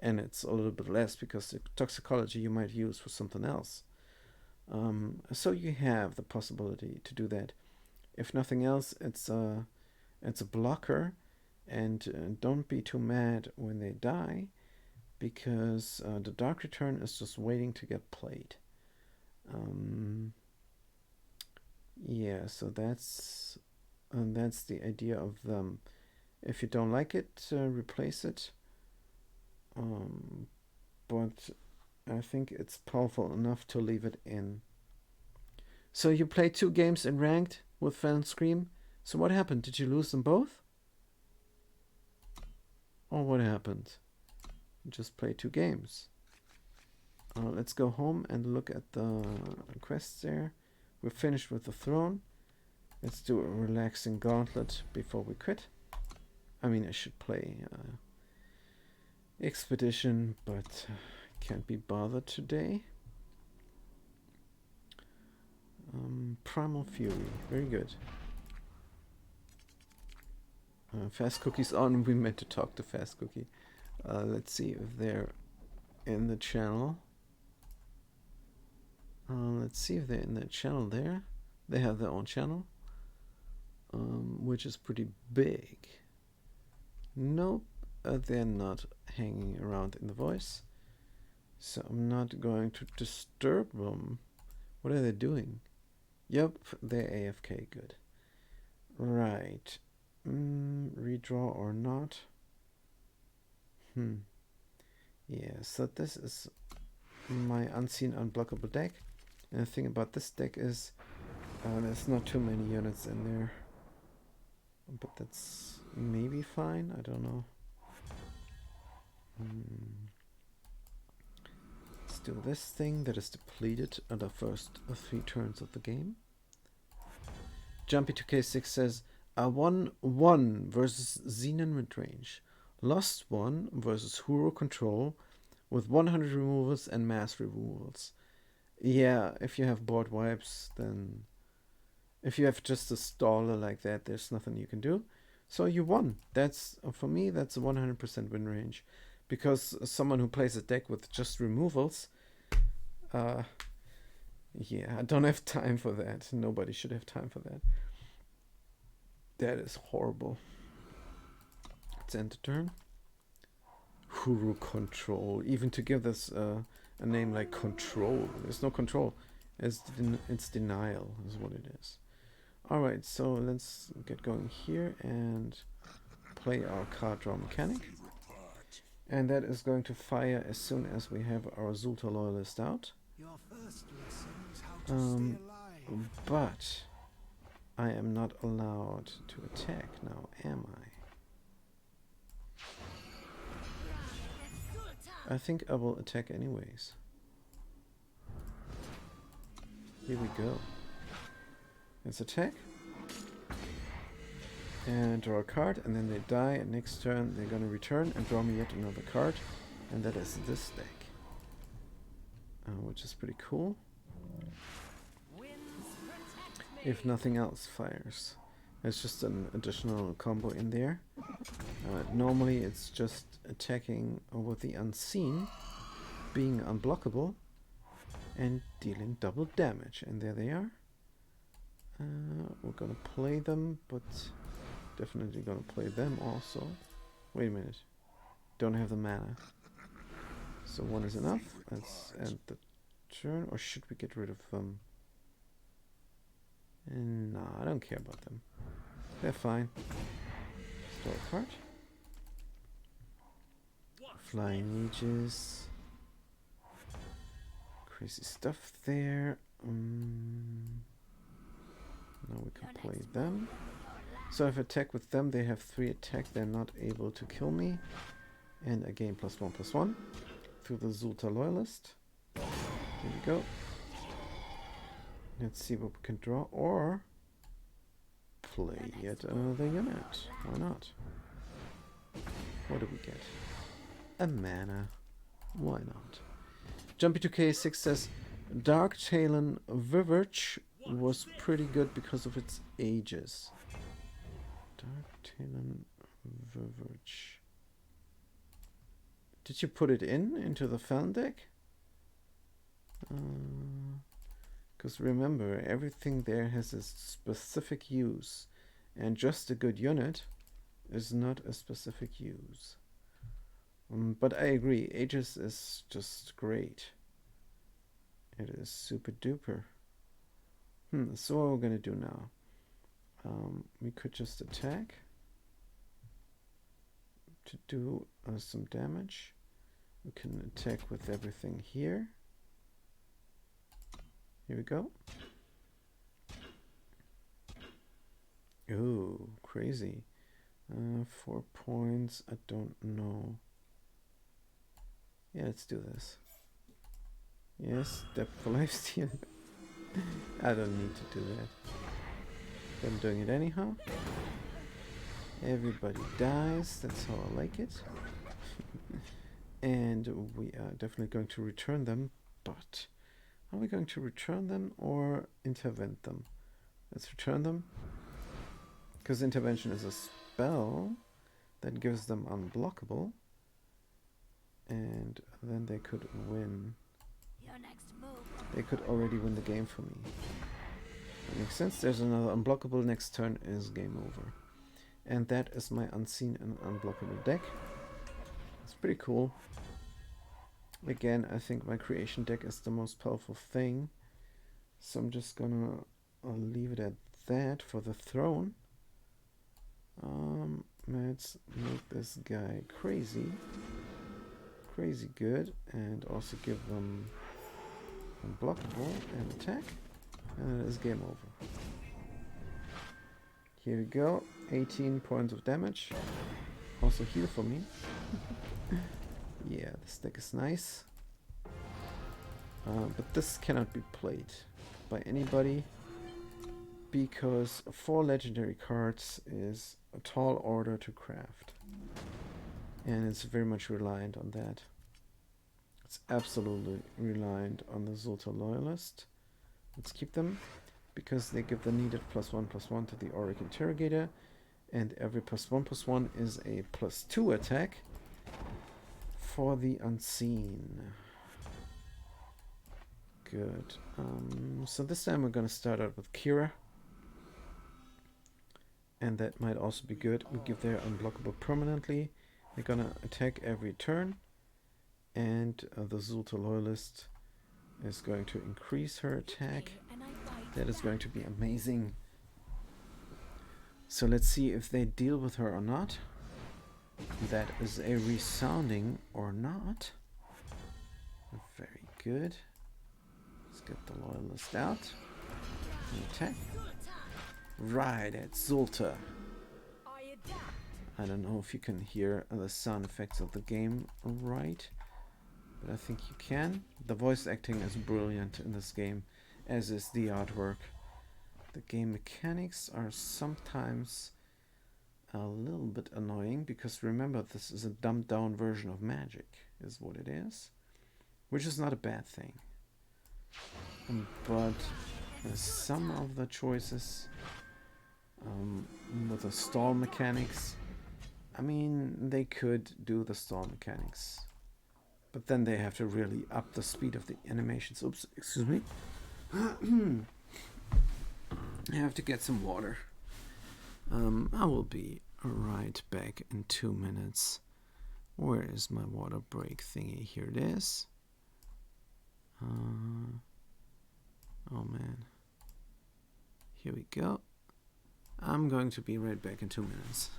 And it's a little bit less because the Toxicology you might use for something else. So you have the possibility to do that. If nothing else, it's a blocker, and don't be too mad when they die, because the Dark Return is just waiting to get played. Yeah, so that's the idea of them. If you don't like it, replace it. But I think it's powerful enough to leave it in. So you played 2 games in ranked with Fan Scream. So what happened? Did you lose them both? Or what happened? You just played 2 games. Let's go home and look at the quests there. We're finished with the throne. Let's do a relaxing gauntlet before we quit. I mean, I should play expedition, but can't be bothered today. Primal Fury, very good. Fast Cookie's on. We meant to talk to Fast Cookie. Let's see if they're in the channel. Let's see if they're in the channel there. They have their own channel, which is pretty big. Nope, they're not hanging around in the voice. So I'm not going to disturb them. What are they doing? Yep, they're AFK, good. Right. Redraw or not? Yeah, so this is my unseen unblockable deck. And the thing about this deck is there's not too many units in there. But that's maybe fine, I don't know. Let's do this thing that is depleted at the first 3 turns of the game. Jumpy2K6 says, I won 1 versus Xenon midrange. Lost 1 versus Huro control with 100 removals and mass removals. Yeah, if you have board wipes, then if you have just a staller like that, there's nothing you can do. So you won. That's, for me, that's a 100% win range. Because someone who plays a deck with just removals, yeah, I don't have time for that. Nobody should have time for that. That is horrible. Let's end the turn. Huru control. Even to give this a name like control. There's no control. It's denial is what it is. Alright, so let's get going here and play our card draw mechanic. And that is going to fire as soon as we have our Zulta Loyalist out. But I am not allowed to attack now, am I? I think I will attack anyways. Here we go. Let's attack. And draw a card, and then they die, and next turn they're gonna return and draw me yet another card. And that is this deck. Which is pretty cool. If nothing else fires. There's just an additional combo in there. Normally it's just attacking with the unseen, being unblockable, and dealing double damage. And there they are. We're gonna play them, but definitely gonna play them also. Wait a minute. Don't have the mana. So 1 is enough. Let's end the turn. Or should we get rid of them? No, I don't care about them. They're fine. Draw a card. Flying Mages. Crazy stuff there. Now we can play them. So if I attack with them, they have 3 attack. They're not able to kill me. And I gain +1/+1 through the Zulta Loyalist. Here we go. Let's see what we can draw, or play yet another unit. Why not? What do we get? A mana. Why not? Jumpy2K6 says Dark Talon Viverge was pretty good because of its ages. Dark Talon Viverge. Did you put it into the Feln deck? Because remember, everything there has a specific use, and just a good unit is not a specific use. But I agree, Aegis is just great. It is super duper. So what we're gonna do now? We could just attack to do some damage. We can attack with everything here. Here we go. Ooh, crazy. 4 points. I don't know. Yeah, let's do this. Yes, depth for lifesteal. I don't need to do that. But I'm doing it anyhow. Everybody dies. That's how I like it. And we are definitely going to return them. But are we going to return them or intervent them? Let's return them. Because intervention is a spell that gives them unblockable. And then they could win. Your next move. They could already win the game for me. That makes sense. There's another unblockable. Next turn is game over. And that is my unseen and unblockable deck. It's pretty cool. Again, I think my creation deck is the most powerful thing. So I'm just gonna leave it at that for the throne. Let's make this guy crazy. Crazy good. And also give them unblockable and attack. And it is game over. Here we go. 18 points of damage. Also heal for me. Yeah, this deck is nice. But this cannot be played by anybody because 4 legendary cards is a tall order to craft. And it's very much reliant on that. It's absolutely reliant on the Zulta Loyalist. Let's keep them because they give the needed +1/+1 to the Auric Interrogator. And every +1/+1 is a +2 attack for the Unseen. Good. So this time we're going to start out with Kira. And that might also be good. We give their unblockable permanently. They're going to attack every turn. And the Zulta Loyalist is going to increase her attack. That is going to be amazing. So let's see if they deal with her or not. That is a resounding or not. Very good. Let's get the Loyalist out. And attack. Right at Zulta. I don't know if you can hear the sound effects of the game right, but I think you can. The voice acting is brilliant in this game, as is the artwork. The game mechanics are sometimes a little bit annoying, because remember, this is a dumbed down version of Magic, is what it is, which is not a bad thing. But some of the choices with the stall mechanics, I mean, they could do the stall mechanics, but then they have to really up the speed of the animations. Oops, excuse me. I have to get some water. I will be right back in 2 minutes. Where is my water break thingy? Here it is. Oh man. Here we go. I'm going to be right back in 2 minutes.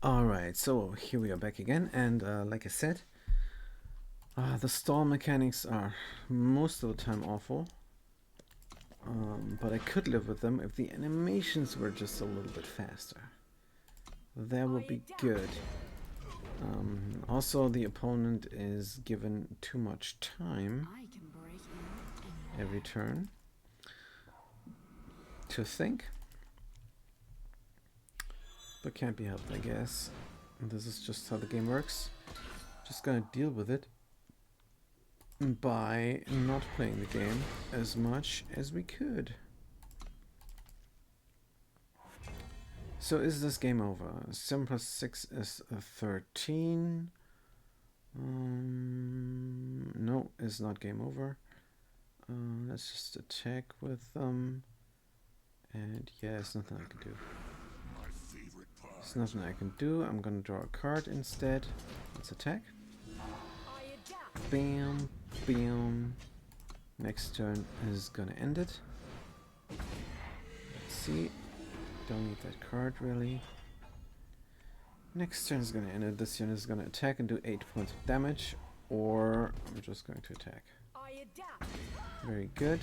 Alright, so here we are back again, and like I said, the stall mechanics are most of the time awful, but I could live with them if the animations were just a little bit faster. That would be good. Also, the opponent is given too much time. I can break every turn to think. But can't be helped, I guess. This is just how the game works. Just gonna deal with it by not playing the game as much as we could. So is this game over? 7 plus 6 is 13. No, it's not game over. Let's just attack with them. And yeah, there's nothing I can do. There's nothing I can do. I'm gonna draw a card instead. Let's attack. Bam, bam. Next turn is gonna end it. Let's see. Don't need that card really. Next turn is gonna end it. This unit is gonna attack and do 8 points of damage. Or I'm just going to attack. Very good.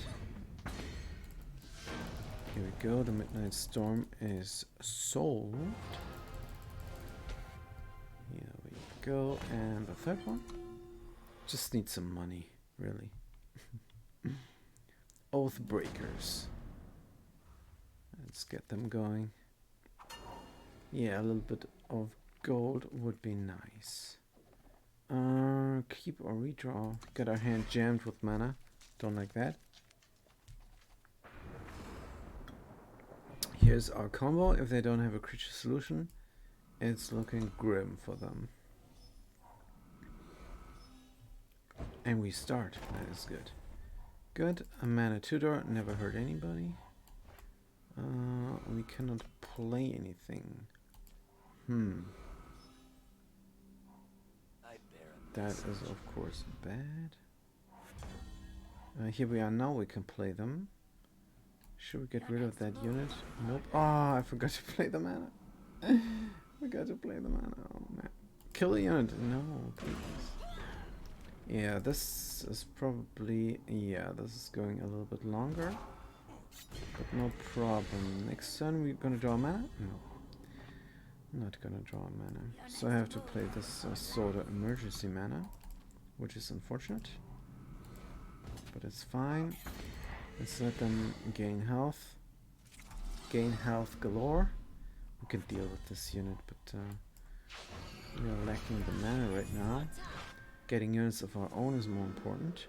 Here we go. The Midnight Storm is solved. Here we go. And the third one. Just need some money, really. Oath Breakers. Let's get them going. Yeah, a little bit of gold would be nice. Keep or redraw. Got our hand jammed with mana. Don't like that. Here's our combo. If they don't have a creature solution, it's looking grim for them. And we start. That is good. Good. A mana tutor. Never hurt anybody. We cannot play anything. That is of course bad. Here we are now. We can play them. Should we get rid of that unit? Nope. Oh, I forgot to play the mana. Forgot to play the mana. Oh man. Kill a unit. No, please. Yeah, this is probably... Yeah, this is going a little bit longer. But no problem. Next turn we're gonna draw mana? No. Not gonna draw mana. So I have to play this sort of emergency mana. Which is unfortunate. But it's fine. Let's let them gain health. Gain health galore. We can deal with this unit, but we are lacking the mana right now. Getting units of our own is more important.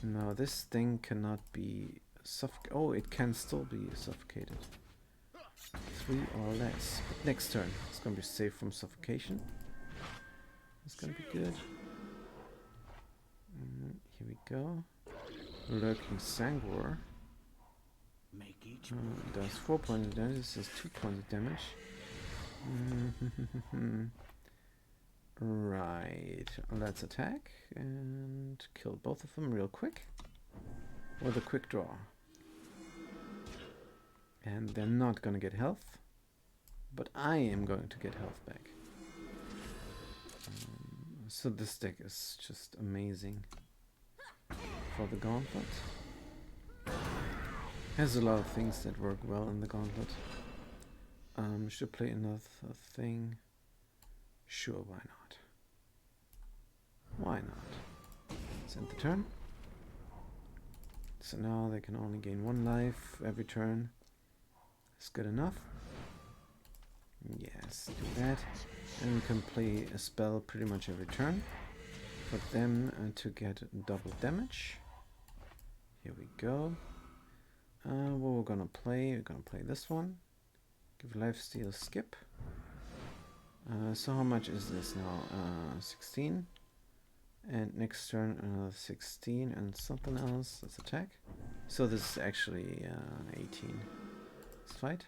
Now this thing cannot be suffocated. Oh, it can still be suffocated. 3 or less. But next turn, it's gonna be safe from suffocation. It's gonna be good. Here we go. Lurking Sangor. Does 4 points of damage. This is 2 points of damage. Right. Let's attack and kill both of them real quick. With a quick draw. And they're not gonna get health. But I am going to get health back. So this deck is just amazing. For the Gauntlet. Has a lot of things that work well in the Gauntlet. Should play another thing. Sure, why not? Why not? Let's end the turn. So now they can only gain 1 life every turn. It's good enough. Yes, do that. And we can play a spell pretty much every turn. For them to get double damage. Here we go. What we're gonna play this one. Give lifesteal skip. So how much is this now? 16. And next turn another 16 and something else. Let's attack. So this is actually 18. Let's fight.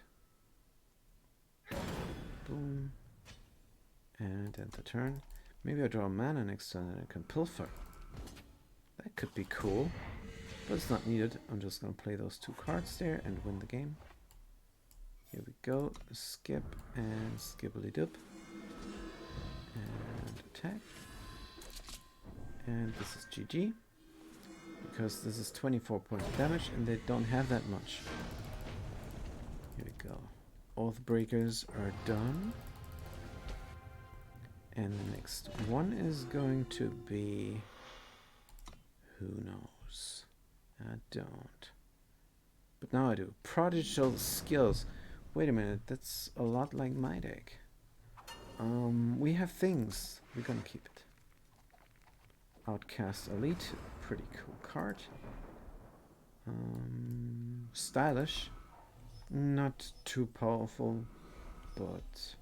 Boom. And end the turn. Maybe I draw a mana next turn and I can pilfer. That could be cool. But it's not needed. I'm just gonna play those 2 cards there and win the game. Here we go. Skip and skibbly dip. And attack. And this is GG. Because this is 24 points of damage and they don't have that much. Here we go. Oath Breakers are done. And the next one is going to be... Who knows? I don't. But now I do. Prodigal skills. Wait a minute, that's a lot like my deck. We have things. We're gonna keep it. Outcast Elite, pretty cool card. Stylish. Not too powerful, but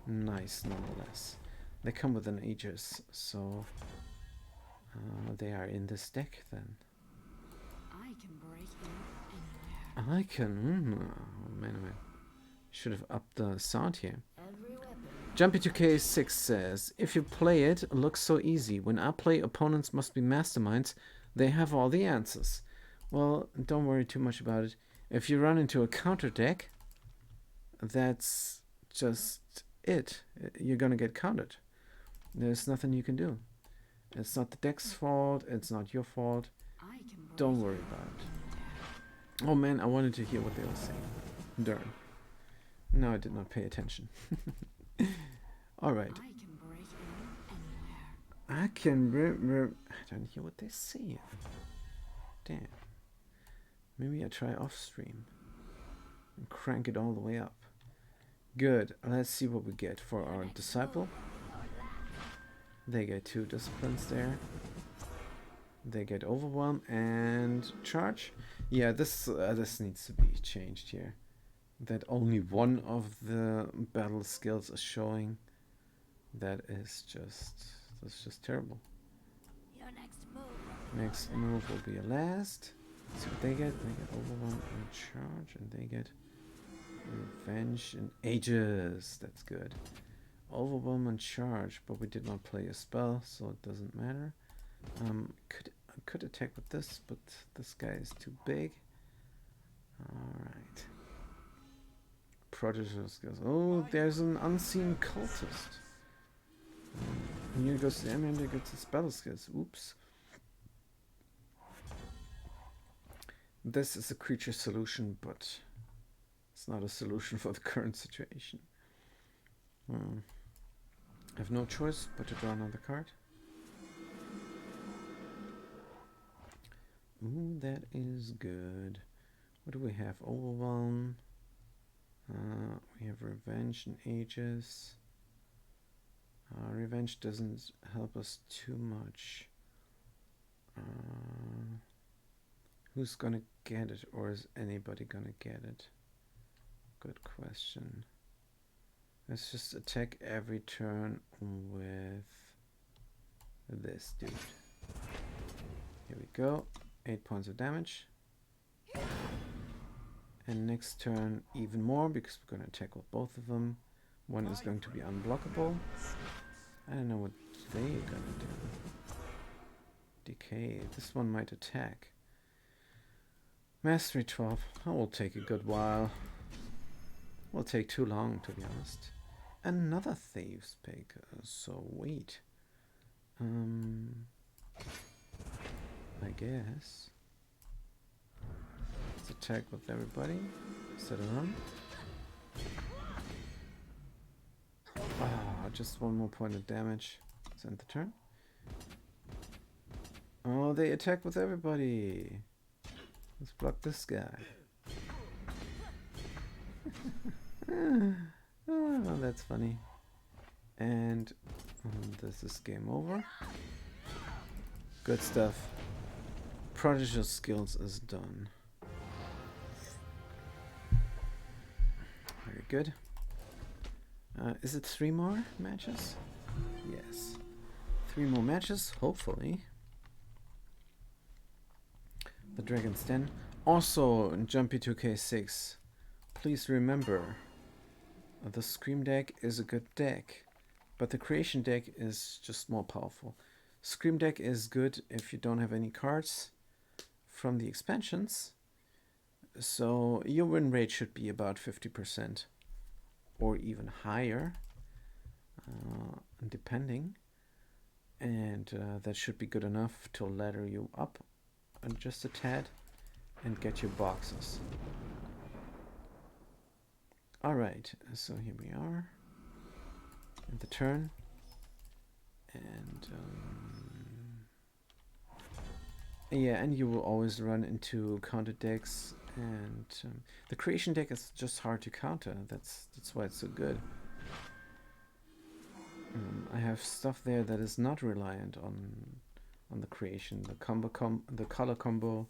nice nonetheless. They come with an Aegis, so they are in this deck then. I can break in anywhere. I can. Oh man, oh man. Should have upped the sound here. Every weapon. Jumpy2K6 says, if you play it, it looks so easy. When I play, opponents must be masterminds. They have all the answers. Well, don't worry too much about it. If you run into a counter deck, that's just it. You're gonna get countered. There's nothing you can do. It's not the deck's fault. It's not your fault. I can break Don't worry about it. Oh man, I wanted to hear what they were saying. Darn. No, I did not pay attention. Alright. I can break in anywhere. I can... I don't hear what they say. Damn. Maybe I try off stream. And crank it all the way up. Good. Let's see what we get for our disciple. They get 2 disciplines there. They get overwhelm and charge. Yeah, this needs to be changed here. That only one of the battle skills is showing. That's just terrible. Your next move. Next move will be a last. See what they get. They get overwhelm and charge, and they get revenge and ages. That's good. Overwhelm and charge, but we did not play a spell, so it doesn't matter. I could attack with this, but this guy is too big. Alright. Prodigal skills. Oh, there's an unseen cultist. And here goes the enemy and gets his battle skills. Oops. This is a creature solution, but it's not a solution for the current situation. I have no choice but to draw another card. Ooh, that is good. What do we have? Overwhelm. We have Revenge and Aegis. Revenge doesn't help us too much. Who's gonna get it, or is anybody gonna get it? Good question. Let's just attack every turn with this dude. Here we go. 8 points of damage. And next turn even more, because we're going to attack with both of them. One is going to be unblockable. I don't know what they're going to do. Decay. This one might attack. Mastery 12. That will take a good while. Will take too long, to be honest. Another Thieves pick. So wait. I guess. Let's attack with everybody. Set it on. Ah, just one more point of damage. Let's end the turn. Oh, they attack with everybody. Let's block this guy. Oh, that's funny. And this is game over. Good stuff. Prodigal skills is done. Very good. Is it 3 more matches? Yes. 3 more matches, hopefully. The Dragon's Den. Also, Jumpy2K6, please remember, the Scream deck is a good deck, but the Creation deck is just more powerful. Scream deck is good if you don't have any cards from the expansions, so your win rate should be about 50% or even higher, depending, and that should be good enough to ladder you up just a tad and get your boxes. Alright, so here we are at the turn, and Yeah, and you will always run into counter decks, and the creation deck is just hard to counter. That's why it's so good. I have stuff there that is not reliant on the creation, the color combo,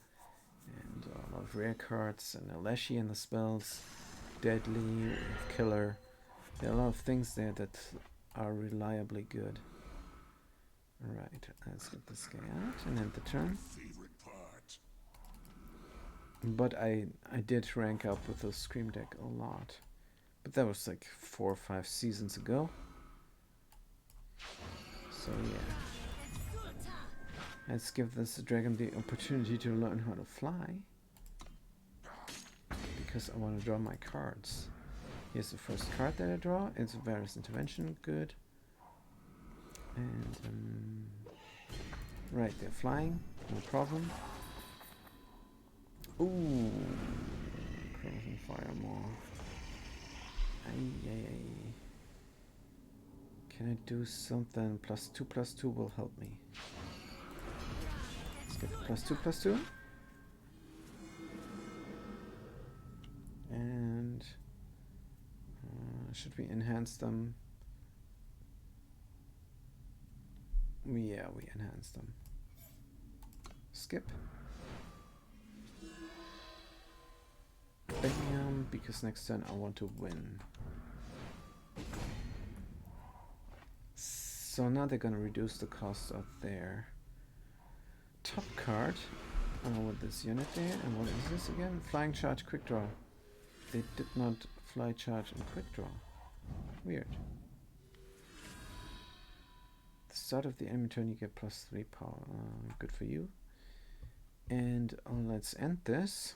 and a lot of rare cards, and a Leshy in the spells, deadly, killer. There are a lot of things there that are reliably good. Right, let's get this guy out and end the turn. But I did rank up with the Scream deck a lot. But that was like 4 or 5 seasons ago. So yeah. Let's give this dragon the opportunity to learn how to fly. Because I want to draw my cards. Here's the first card that I draw. It's Various Intervention, good. And right, they're flying, no problem. Ooh, Crimson Firemaw. Ay. Can I do something? +2/+2 will help me. Let's get the +2/+2. And should we enhance them? Yeah, we enhance them. Skip. Bam, because next turn I want to win. So now they're gonna reduce the cost of their top card with this unit there. And what is this again? Flying charge, quick draw. They did not fly charge and quick draw. Weird. The start of the enemy turn you get +3 power. Good for you. And let's end this.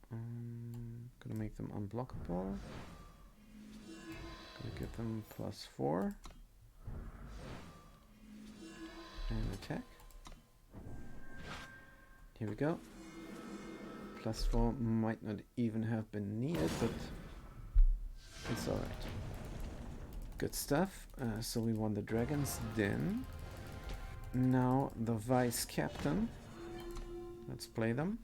Gonna make them unblockable. Gonna give them +4. And attack. Here we go. +4 might not even have been needed, but it's alright. Good stuff. So we won the Dragon's Den. Now the Vice Captain. Let's play them.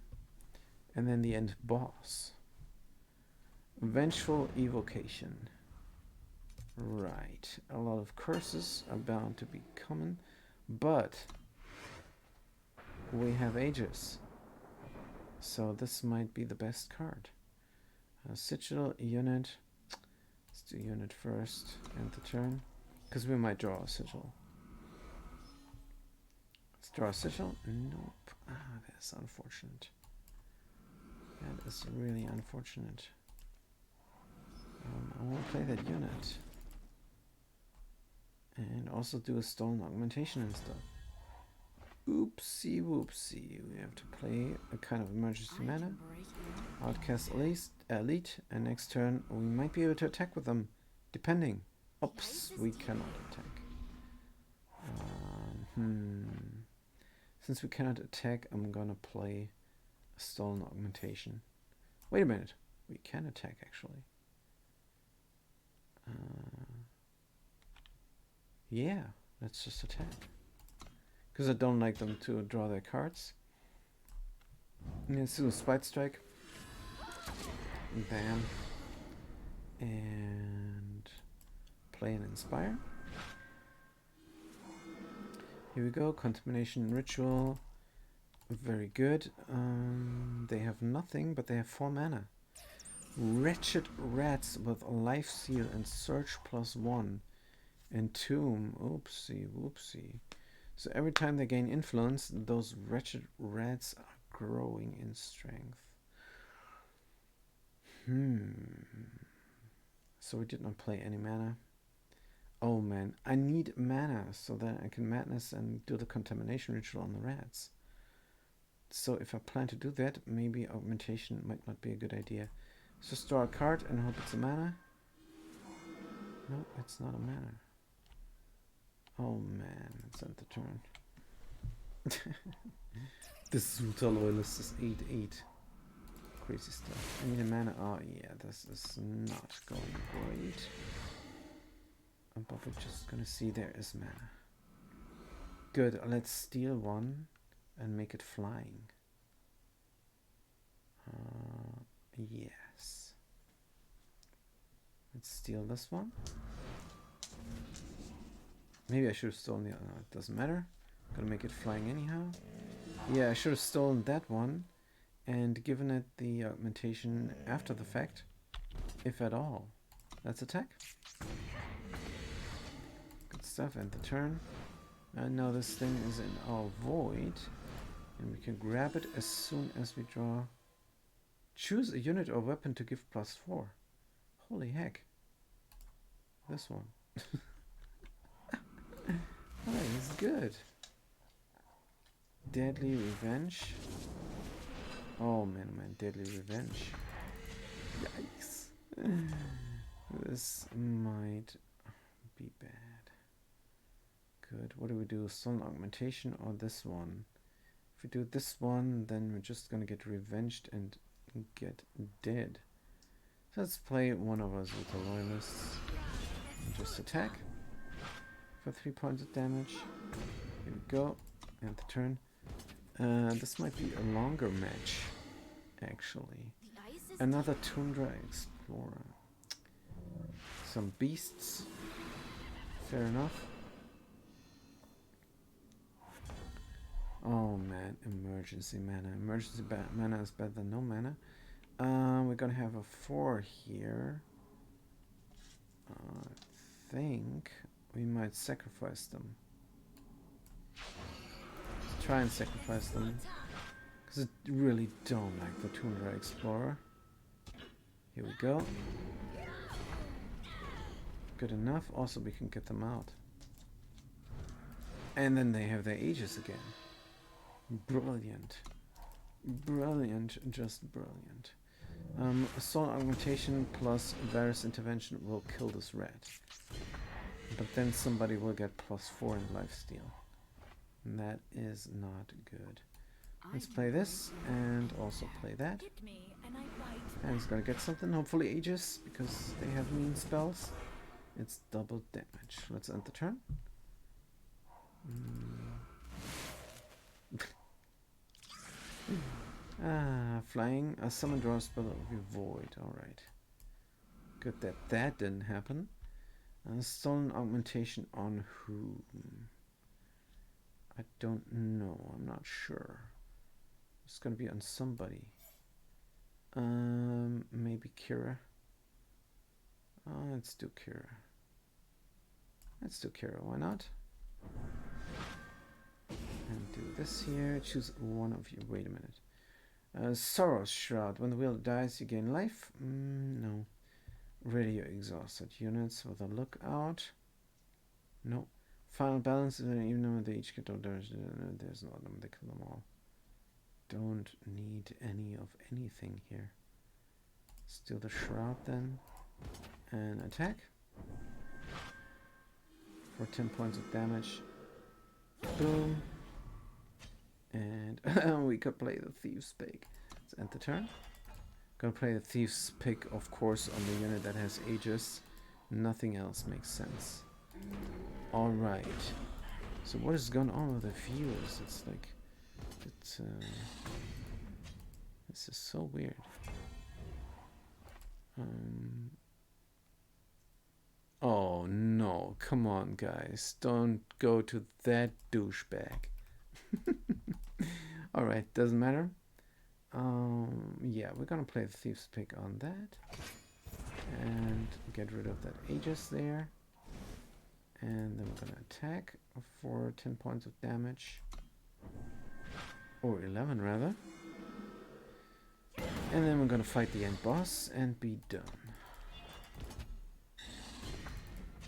And then the end boss. Vengeful Evocation. Right. A lot of curses are bound to be common, but we have Aegis. So this might be the best card. Sigil unit. Let's do unit first. End the turn. Because we might draw a Sigil. Let's draw a Sigil. Nope. That's unfortunate. That is really unfortunate. I won't play that unit. And also do a stolen augmentation and stuff. Oopsie whoopsie. We have to play a kind of emergency mana. Outcast elite. And next turn we might be able to attack with them. Depending. Oops, we cannot attack. Since we cannot attack, I'm gonna play a stolen augmentation. Wait a minute. We can attack actually. Yeah, let's just attack. Because I don't like them to draw their cards. Let's do a Spite Strike. Bam. And play an Inspire. Here we go, Contamination Ritual. Very good. They have nothing, but they have 4 mana. Wretched Rats with Life Seal and Search +1. And Tomb. Oopsie whoopsie. So every time they gain influence, those wretched rats are growing in strength. So we did not play any mana. Oh man, I need mana so that I can madness and do the Contamination Ritual on the rats. So if I plan to do that, maybe augmentation might not be a good idea. So just draw a card and hope it's a mana. No, it's not a mana. Oh man, let's end the turn. This Zuta Loyalist is 8/8. Crazy stuff. I need a mana. Oh yeah, this is not going great. But we're just gonna see there is mana. Good, let's steal one and make it flying. Yes. Let's steal this one. Maybe I should have stolen the other. No, it doesn't matter. Gonna make it flying anyhow. Yeah, I should have stolen that one and given it the augmentation after the fact, if at all. Let's attack. Good stuff. End the turn. And now this thing is in our void, and we can grab it as soon as we draw. Choose a unit or weapon to give +4. Holy heck. This one. Oh, this is good. Deadly Revenge. Oh man, Deadly Revenge. Yikes. This might be bad. Good. What do we do? Stolen Augmentation or this one? If we do this one, then we're just gonna get revenged and get dead. So let's play one of us with the Loyalists. And just attack for 3 points of damage. Here we go. End the turn. This might be a longer match, actually. Another Tundra Explorer. Some beasts. Fair enough. Oh man, emergency mana. Emergency mana is better than no mana. We're gonna have a 4 here. I think we might sacrifice them. Try and sacrifice them, because I really don't like the Tundra Explorer. Here we go. Good enough. Also, we can get them out. And then they have their Aegis again. Brilliant. Brilliant, just brilliant. Assault Augmentation plus Varus Intervention will kill this rat. But then somebody will get +4 in lifesteal. And that is not good. Let's play this and also play that. And it's gonna get something, hopefully Aegis, because they have mean spells. It's double damage. Let's end the turn. Flying. A summon draw spell of your void. Alright. Good that that didn't happen. Stolen Augmentation on whom? I don't know. I'm not sure. It's gonna be on somebody. Maybe Kira. Let's do Kira. Let's do Kira. Why not? And do this here. Choose one of you. Wait a minute. Sorrow's Shroud. When the wheel dies, you gain life. No. Radio exhausted units with a lookout. No. Final balance is even though they each get there's no them. They kill them all. Don't need any of anything here. Steal the shroud then. And attack. For 10 points of damage. Boom. And we could play the Thief's Pick. Let's end the turn. Gonna play the Thief's Pick, of course, on the unit that has Aegis. Nothing else makes sense. Alright. So what is going on with the viewers? It's like... this is so weird. Oh no, come on guys. Don't go to that douchebag. Alright, doesn't matter. Yeah, we're gonna play the Thief's Pick on that. And get rid of that Aegis there. And then we're gonna attack for 10 points of damage. Or 11 rather. And then we're gonna fight the end boss and be done.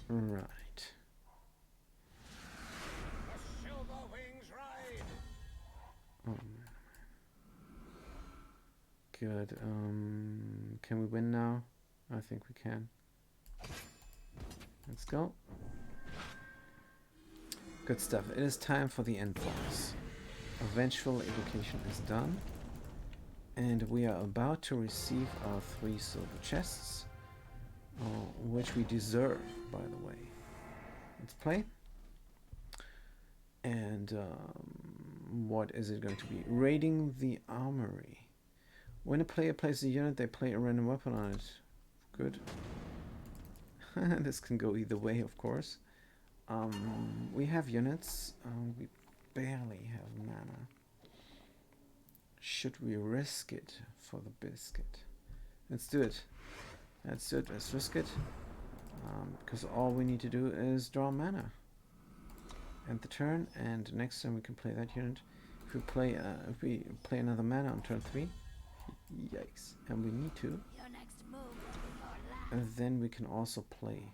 Right. Oh man. Good. Can we win now? I think we can. Let's go. Good stuff. It is time for the end boss. A vengeful evocation is done. And we are about to receive our 3 silver chests. Which we deserve, by the way. Let's play. And what is it going to be? Raiding the Armory. When a player plays a unit, they play a random weapon on it. Good. This can go either way, of course. We have units. We barely have mana. Should we risk it for the biscuit? Let's do it. Let's do it. Let's risk it. Because all we need to do is draw mana. End the turn, and next time we can play that unit. If we play another mana on turn 3, yikes, and we need to, Your next move will be your last. and then we can also play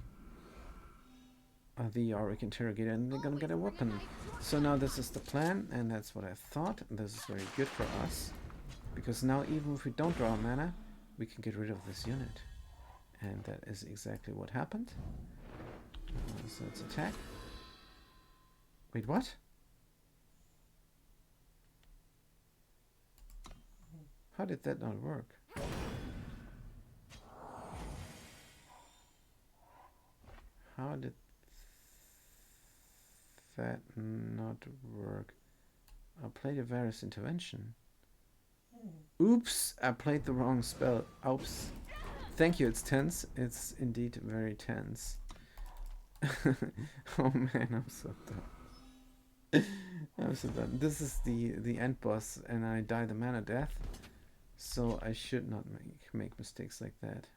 the Yorick Interrogator, and they're gonna get a weapon. So now this is the plan, and that's what I thought. This is very good for us, because now even if we don't draw mana, we can get rid of this unit, and that is exactly what happened. So let's attack. Wait, what? How did that not work? How did that not work? I played a Varus intervention. Oops, I played the wrong spell. Oops. Thank you, it's tense. It's indeed very tense. Oh man, I'm so dumb. I'm so dumb. This is the end boss, and I die the mana death, so I should not make mistakes like that.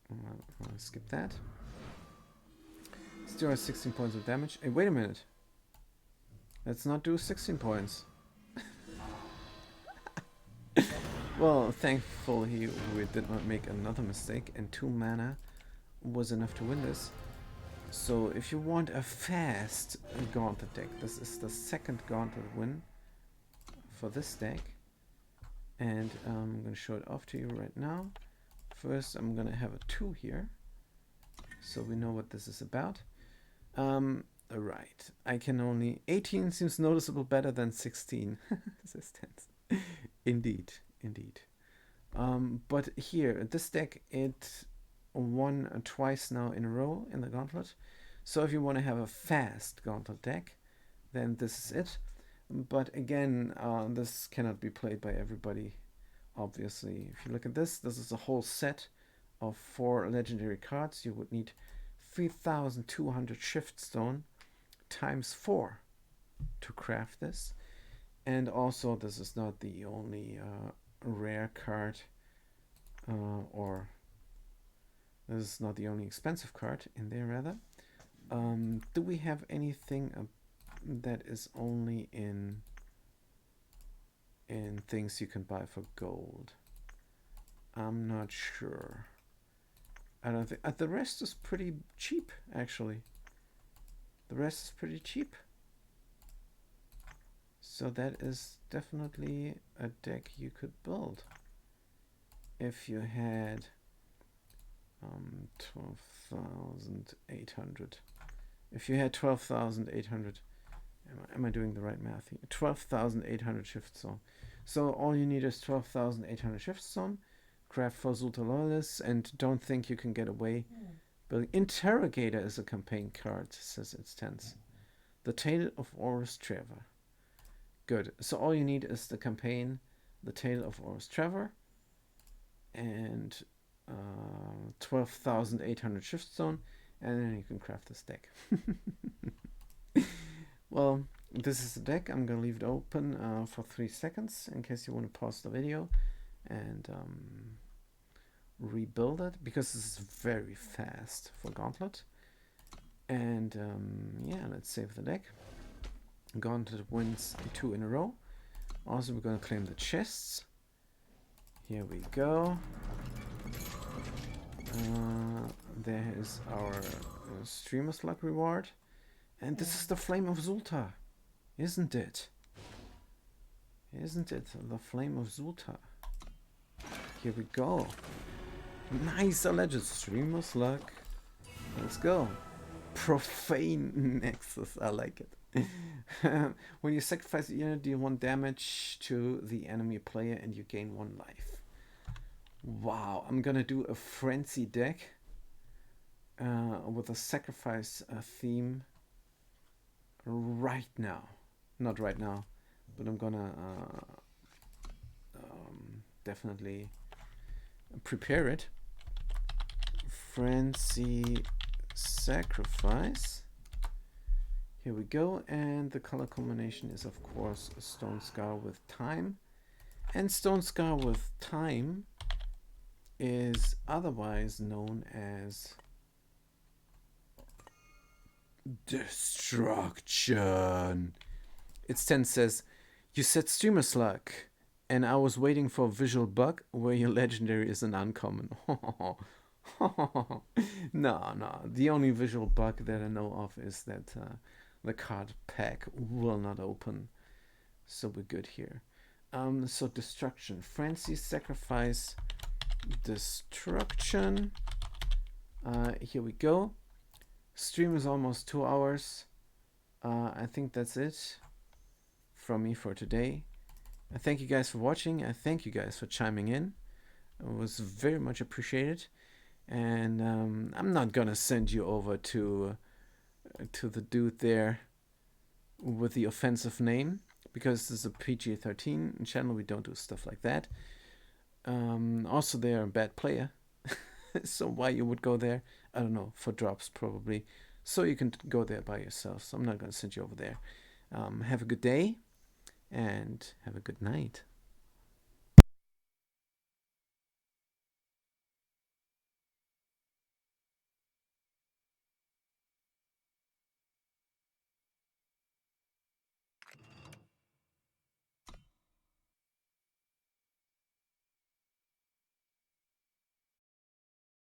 I'll skip that. Still has 16 points of damage. Hey, wait a minute. Let's not do 16 points. Well, thankfully we did not make another mistake, and 2 mana was enough to win this. So if you want a fast gauntlet deck, this is the second gauntlet win for this deck, and I'm going to show it off to you right now. First I'm going to have a 2 here, so we know what this is about. Right, I can only... 18 seems noticeable better than 16. Resistance. Indeed, indeed. But here, this deck, it won twice now in a row in the gauntlet. So if you want to have a fast gauntlet deck, then this is it. But again, this cannot be played by everybody, obviously. If you look at this, this is a whole set of 4 legendary cards. You would need 3,200 shift stone times 4 to craft this. And also, this is not the only rare card, or this is not the only expensive card in there, rather. Do we have anything that is only in things you can buy for gold? I'm not sure. I don't think the rest is pretty cheap, actually. The rest is pretty cheap. So that is definitely a deck you could build if you had 12,800. If you had 12,800, am I doing the right math here? 12,800 shift zone. So all you need is 12,800 shift zone. Craft for Zulta Loyalists, and don't think you can get away. Building Interrogator is a campaign card, says it's tense. The Tale of Horus Trevor. Good. So all you need is the campaign, the Tale of Horus Trevor, and 12,800 shift zone, and then you can craft this deck. Well, this is the deck. I'm gonna leave it open for 3 seconds in case you want to pause the video and rebuild it, because this is very fast for Gauntlet. And yeah, let's save the deck. Gauntlet wins 2 in a row. Also, we're going to claim the chests. Here we go. There is our Streamer's Luck reward. And this is the Flame of Zulta, isn't it? Isn't it the Flame of Zulta? Here we go. Nice, a legend. Streamer's Luck. Let's go. Profane Nexus. I like it. When you sacrifice a unit, deal 1 damage to the enemy player and you gain 1 life. Wow, I'm gonna do a frenzy deck. with a sacrifice theme right now. Not right now, but I'm gonna definitely prepare it. Frenzy sacrifice. Here we go, and the color combination is of course a stone scar with time. And stone scar with time is otherwise known as destruction. Its 10 says, you said streamer slug, and I was waiting for a visual bug where your legendary is an uncommon. No. The only visual bug that I know of is that the card pack will not open. So we're good here. So destruction. Frenzy, sacrifice, destruction. Here we go. Stream is almost 2 hours. I think that's it from me for today. I thank you guys for watching. I thank you guys for chiming in. It was very much appreciated. And I'm not gonna send you over to the dude there with the offensive name, because this is a PG-13 channel. We don't do stuff like that. Also, they're a bad player. So why you would go there? I don't know, for drops probably. So you can go there by yourself. So I'm not gonna send you over there. Have a good day and have a good night.